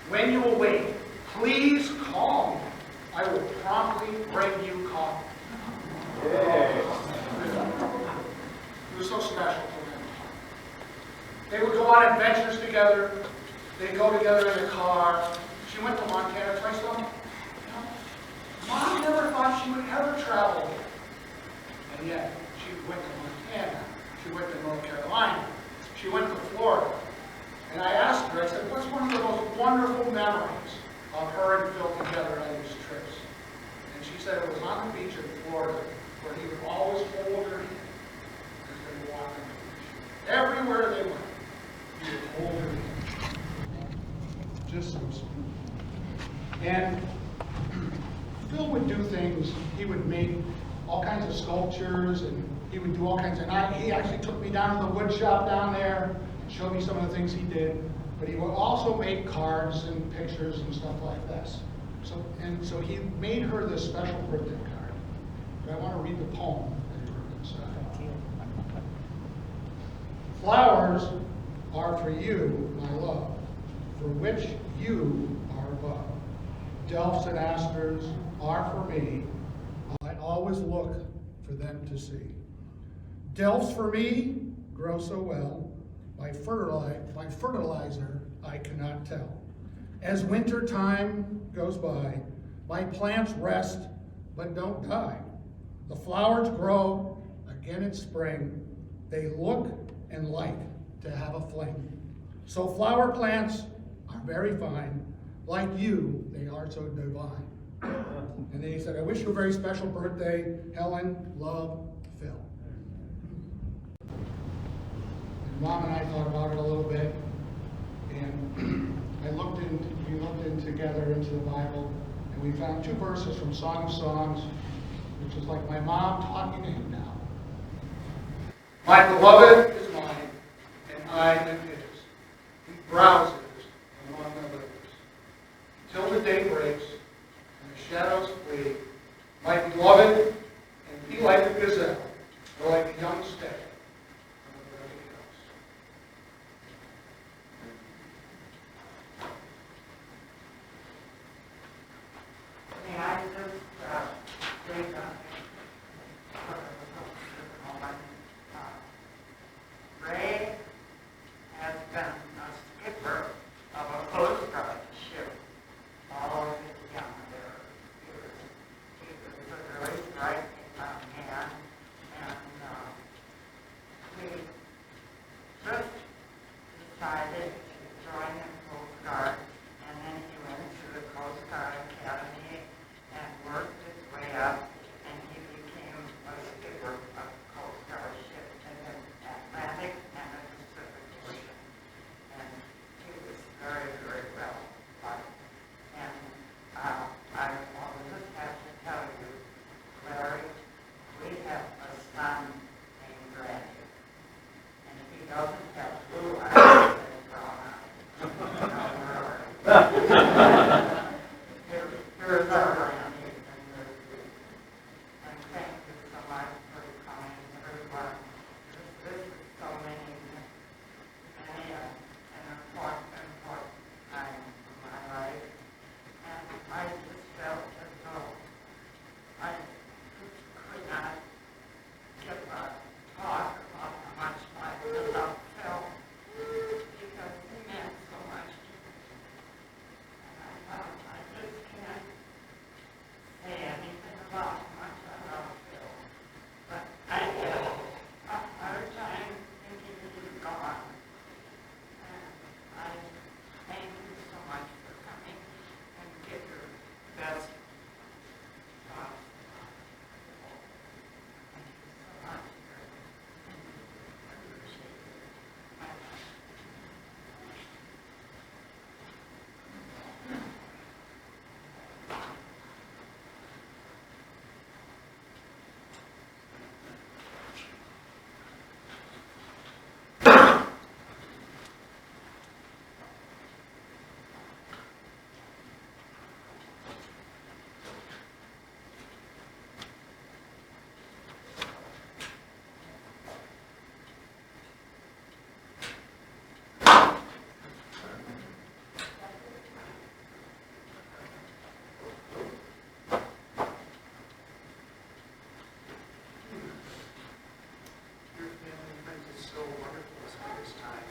when you awake, please call me. I will promptly bring you coffee. It was so special to them. They would go on adventures together. They'd go together in a car. She went to Montana twice. Mom never thought she would ever travel there. And yet, she went to Montana. She went to North Carolina. She went to Florida. And I asked her, I said, what's one of the most wonderful memories of her and Phil together on these trips? And she said it was on the beach in Florida, where he would always hold her hand as they would walk on the beach. Everywhere they went, he would hold her hand. Just so sweet. And Phil would do things. He would make all kinds of sculptures, and he would do all kinds of, he actually took me down to the wood shop down there and showed me some of the things he did. But he would also make cards and pictures and stuff like this. So he made her this special birthday card. But I want to read the poem that he wrote inside. Flowers are for you, my love, for which you are above. Delphs and asters are for me. I always look for them to see. Delphs for me grow so well, by fertilizer I cannot tell. As winter time goes by, my plants rest but don't die. The flowers grow again in spring. They look and like to have a fling. So flower plants are very fine. Like you, they are so divine. And then he said, I wish you a very special birthday, Helen, love, Phil. And Mom and I thought about it a little bit, and we looked in together into the Bible, and we found 2 verses from Song of Songs, which is like my mom talking to him now. My beloved is mine, and I am his. He browses among the rivers. Till the day breaks, and the shadows flee, my beloved, and be like a gazelle, or like a young stag on the burning hills. May I just say something? Ray has been a skipper of a Coast Guard ship all of his young years. He was a really bright man, and we just decided to join the Coast Guard, and then he went to the Coast Guard Academy and worked his way up, and he became a skipper of Coast Guard ship in the Atlantic and the Pacific Ocean. And he was very, very well liked. And I will just have to tell you, Larry, we have a son named Randy. And if he doesn't have blue eyes and brown eyes, here's our Randy. And thank you so much for coming, everyone. This is so many an important time in my life. And I just felt as though I just could not give a talk about how much I love Phil, because he meant so much to me. And I thought I just can't say anything about how much I love Phil. But I had a hard time thinking he was gone. And I thank you so much for coming and give your best thoughts. Thank you so much. I appreciate it. Bye. Your family and friends is so wonderful to spend this time.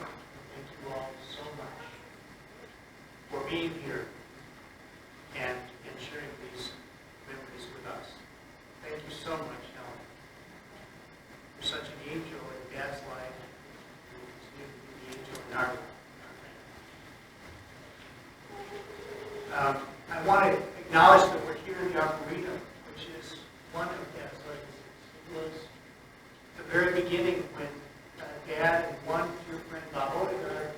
Thank you all so much for being here and sharing these memories with us. Thank you so much, Helen. You're such an angel in Dad's life. You will continue to be the angel in our life. I want to acknowledge that we're here in the Arboretum, which is one of Dad's legacies. It was the very beginning when Dad and one dear friend, Bob Odegaard,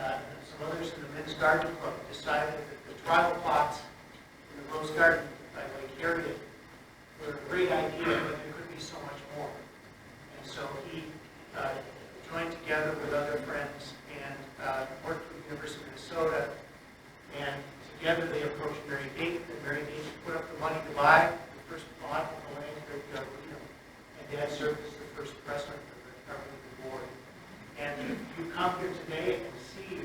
and some others in the Men's Garden Club decided that the tribal plots in the Rose Garden by Lake Harriet were a great idea, but there could be so much more. And so he joined together with other friends and worked with the University of Minnesota. And together they approached Mary Dayton, and Mary Dayton put up the money to buy the first plot of the land here at the Arboretum. And Dad served as the first president of the Arboretum board. And you come here today and see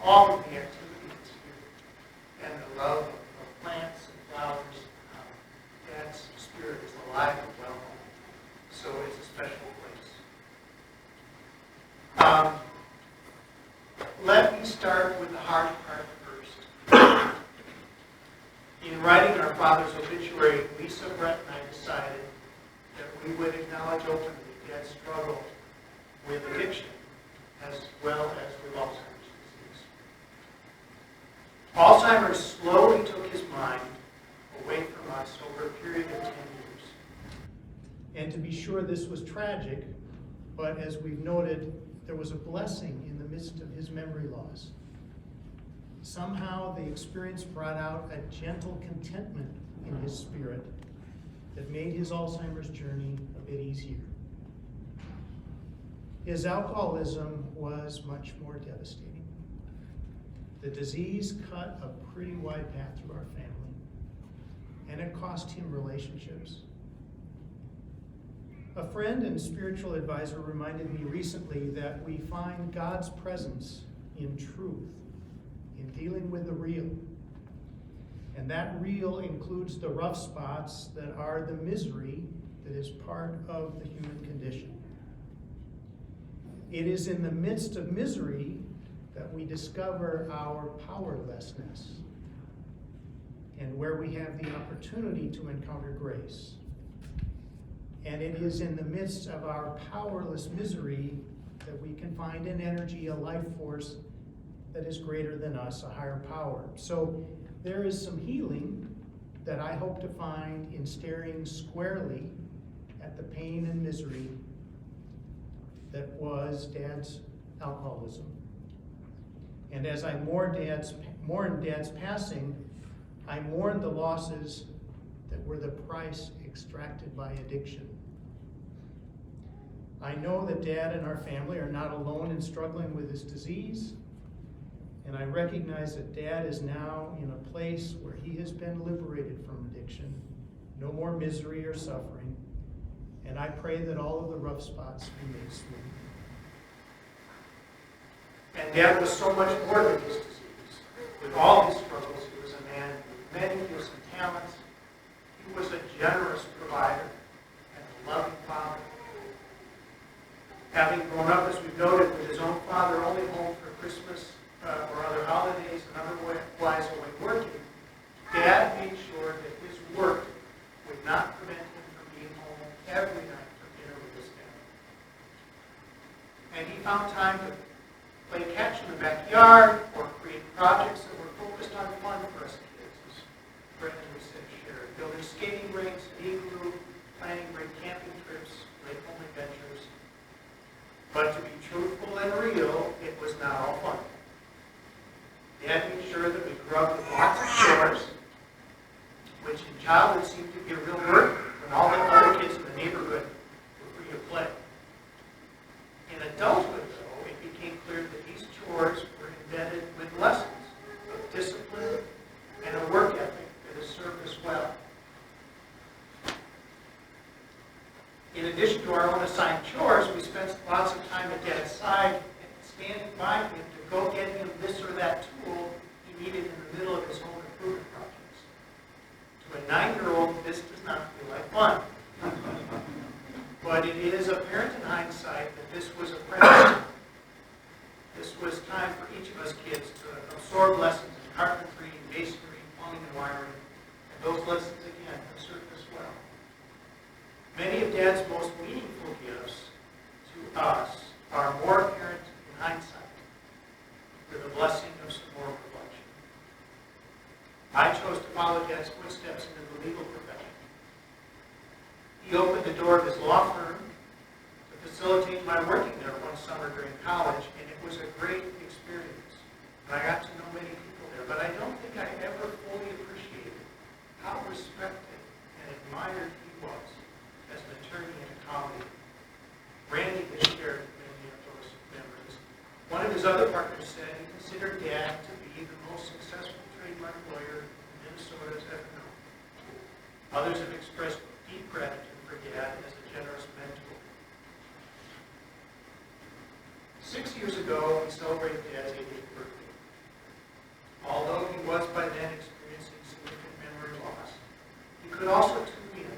all of the activities here and the love of plants and flowers. Dad's spirit is alive and well. So it's a special place. Let me start with the hard part first. In writing our father's obituary, Lisa, Brett, and I decided that we would acknowledge openly Dad's struggle with addiction as well as with Alzheimer's disease. over a period of 10 years. And to be sure, this was tragic, but as we've noted, there was a blessing in the midst of his memory loss. Somehow the experience brought out a gentle contentment in his spirit that made his Alzheimer's journey a bit easier. His alcoholism was much more devastating. The disease cut a pretty wide path through our family, and it cost him relationships. A friend and spiritual advisor reminded me recently that we find God's presence in truth, in dealing with the real. And that real includes the rough spots that are the misery that is part of the human condition. It is in the midst of misery that we discover our powerlessness and where we have the opportunity to encounter grace. And it is in the midst of our powerless misery that we can find an energy, a life force that is greater than us, a higher power. So there is some healing that I hope to find in staring squarely at the pain and misery that was Dad's alcoholism. And as I mourn Dad's passing, I mourn the losses that were the price extracted by addiction. I know that Dad and our family are not alone in struggling with this disease, and I recognize that Dad is now in a place where he has been liberated from addiction, no more misery or suffering, and I pray that all of the rough spots be made smooth. And Dad was so much more than his disease. With all his struggles, he was a man with many gifts and talents. He was a generous provider and a loving father. Having grown up, as we've noted, with his own father only home for Christmas or other holidays and otherwise away working, Dad made sure that his work would not prevent him from being home every night for dinner with his family. And he found time to play catch in the backyard or create projects that were focused on fun for us kids, as Brendan was shared. Building skating rinks, igloo, planning great camping trips, great home adventures. But to be truthful and real, it was not all fun. Dad made sure that we grew up with lots of chores, which in childhood seemed to be a real burden when all the other kids in the neighborhood were free to play. In adulthood, though, it became clear that these chores were embedded with lessons of discipline and a work ethic that has served us well. In addition to our own assigned chores, we spent lots of time at Dad's side, standing by him to go get him this or that tool he needed in the middle of his home improvement projects. To a 9-year-old, this does not feel like fun. But it is apparent in hindsight that this was apprenticeship. This was time for each of us kids to absorb lessons in carpentry, masonry, plumbing, and wiring. And those lessons, again, have served us well. Many of Dad's most meaningful gifts to us are more apparent in hindsight, with the blessing of some more reflection. I chose to follow Dad's footsteps into the legal profession. He opened the door of his law firm to facilitate my working there one summer during college, and it was a great experience. And I got to know many people there, but I don't think I ever fully appreciated how respected and admired he was as an attorney and a colleague. Randy has shared many of those memories. One of his other partners said he considered Dad to be the most successful trademark lawyer Minnesota has ever known. Others have expressed deep gratitude for Dad as a generous mentor. 6 years ago, we celebrated Dad's 80th birthday. Although he was by then experiencing significant memory loss, he could also tune in,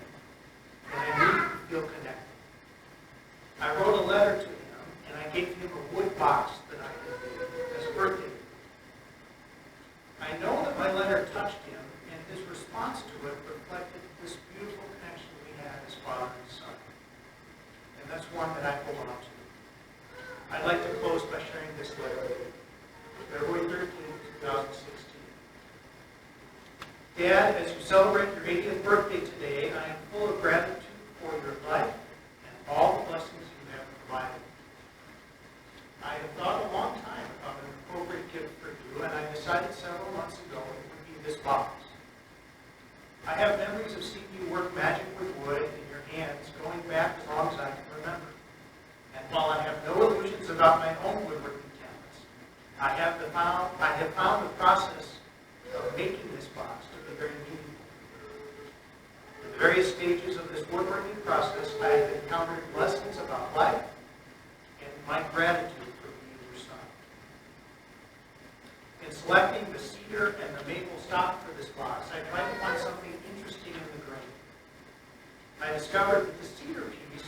and I knew he could feel connected. I wrote a letter to him, and I gave him a wood box that I had made as a birthday. I know that my letter touched him, and his response to it reflected this beautiful connection we had as father and son. And that's one that I hold on to. I'd like to close by sharing this letter with you. February 13, 2016. Dad, as you celebrate your 80th birthday today, I am full of gratitude for your life and all the blessings you have provided. I have thought a long time about an appropriate gift for you, and I decided several months ago it would be this box. I have memories of seeing you work magic with wood in your hands going back as long as I can remember. And while I have no illusions about my own woodworking talents, I have found the process of making this box to be very meaningful. In the various stages of this woodworking process, I have encountered lessons about life and my gratitude for being your son. In selecting the cedar and the maple stock for this box, I tried to find something interesting in the grain. I discovered that the cedar piece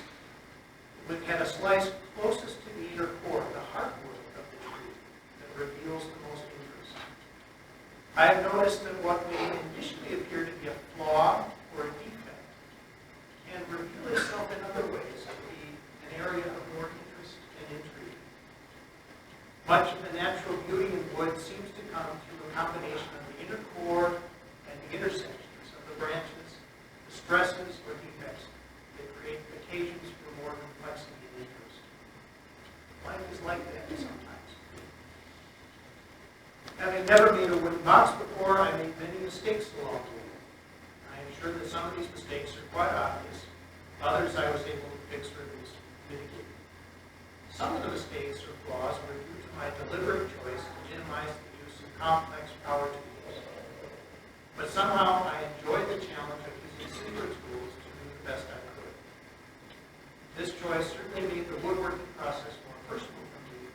had a slice closest to the inner core, the heartwood of the tree, that reveals the most interest. I have noticed that what may initially appear to be a flaw or a defect can reveal itself in other ways to be an area of more interest and intrigue. Much of the natural beauty in wood seems to come through a combination of the inner core and the intersections of the branches, the stresses or defects that create occasions for more complexity and interest. Life is like that sometimes. Having never made a wooden box before, I made many mistakes along the way. I am sure that some of these mistakes are quite obvious. Others I was able to fix or at least mitigate. Some of the mistakes or flaws were due to my deliberate choice to minimize the use of complex power tools. But somehow I enjoyed the challenge of using simpler tools to do the best I could. This choice certainly made the woodworking process more personal for me,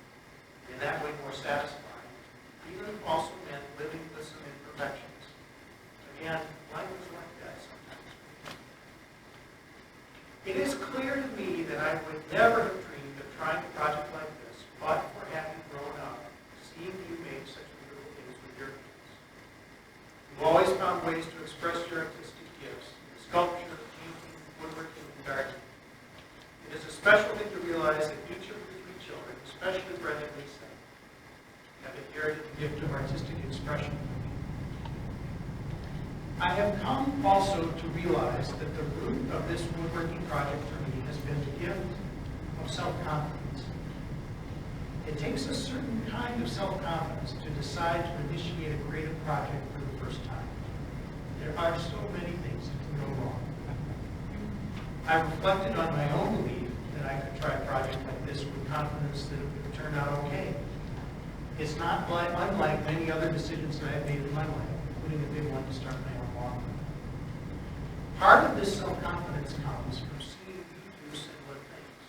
and that way more satisfying, even if also meant living with some imperfections. Again, life is like that sometimes. It is clear to me that I would never have dreamed of trying a project like this, but for having grown up, seeing you make such beautiful things with your hands. You've always found ways to express your artistic gifts in sculpture, painting, woodworking, and gardening. It is a special thing to realize that each of your three children, especially Brett and Lisa, have inherited the gift of artistic expression. I have come also to realize that the root of this woodworking project for me has been the gift of self-confidence. It takes a certain kind of self-confidence to decide to initiate a creative project for the first time. There are so many things that can go wrong. I reflected on my own belief that I could try a project like this with confidence that it would turn out okay. It's not unlike many other decisions that I've made in my life, including a big one to start my own law firm. Part of this self-confidence comes from seeing you do similar things.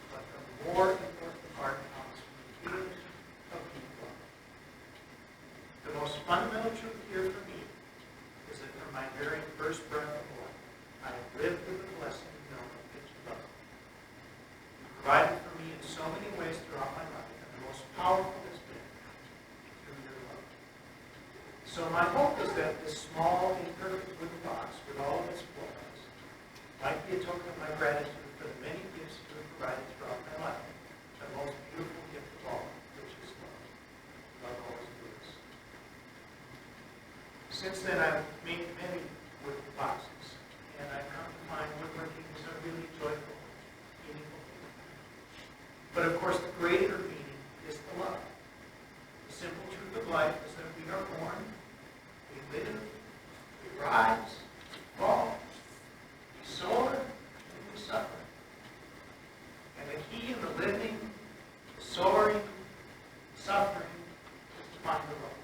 But the more important part comes from the feeling of being loved. The most fundamental truth here for me is that from my very first breath of life, I have lived with the blessing of knowing that you love me. You provided for me in so many ways throughout my life, and the most powerful has been through your love. So my hope is that this small, imperfect wooden box with all of its flaws might be a token of my gratitude for the many gifts you have provided throughout my life. The most beautiful gift of all, which is love. Love always lives. Since then, I've made many wooden boxes, and I've come to find woodworking is a really joyful, meaningful thing. But of course, the greater meaning is the love. The simple truth of life is that we are born, we live, we rise, we fall, we soar, and we suffer. And the key in the living, the soaring, the suffering, is to find the love.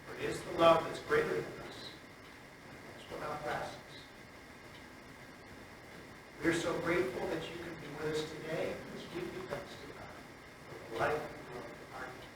For it is the love that's greater than us, and that's what outlasts us. We are so grateful that you can be with us today, as we give thanks to God for the life and love of our King.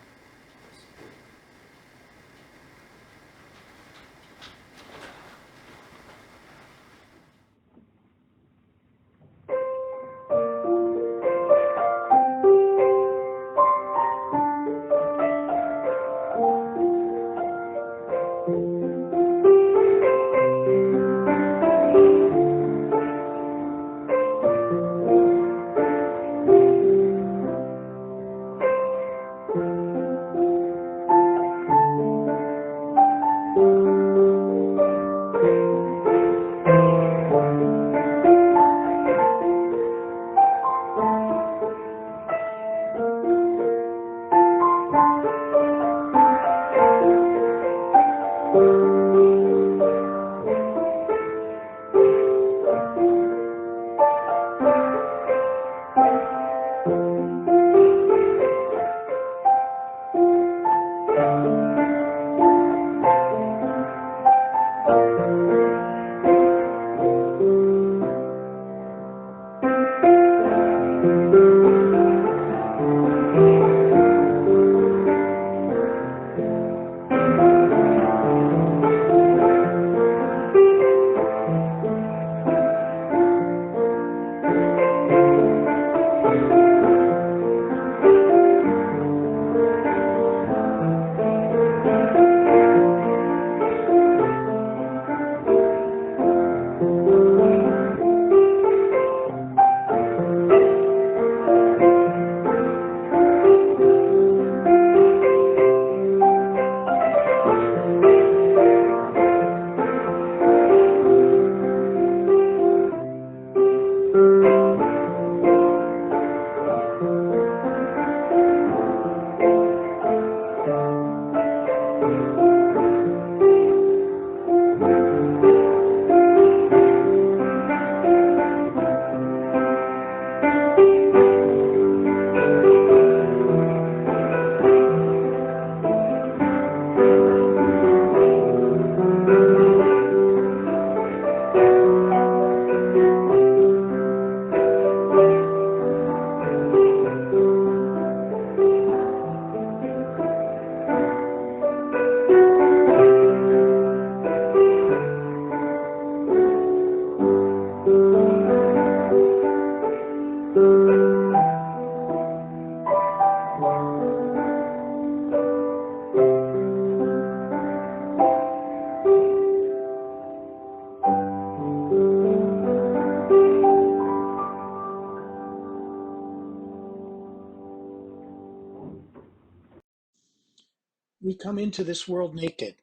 We come into this world naked.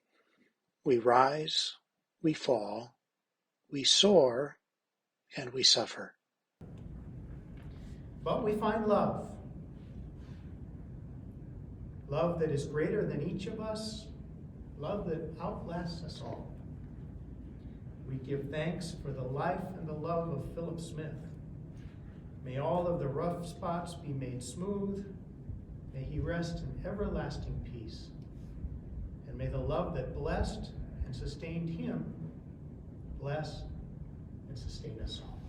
We rise, we fall, we soar, and we suffer. But we find love. Love that is greater than each of us. Love that outlasts us all. We give thanks for the life and the love of Phillip Smith. May all of the rough spots be made smooth. May he rest in everlasting peace. And may the love that blessed and sustained him bless and sustain us all.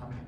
Amen.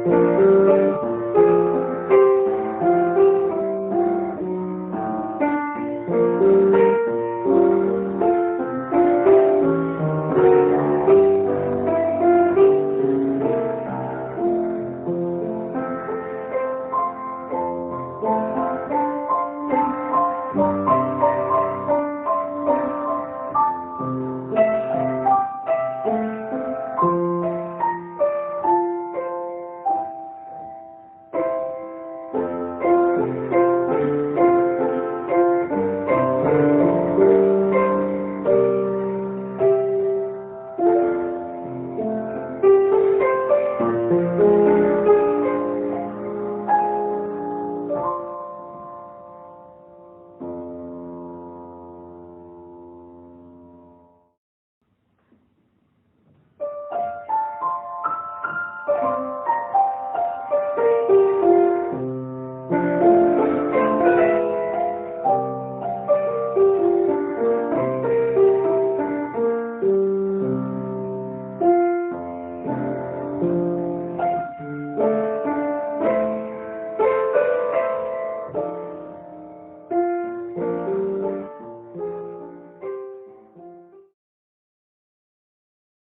Thank you.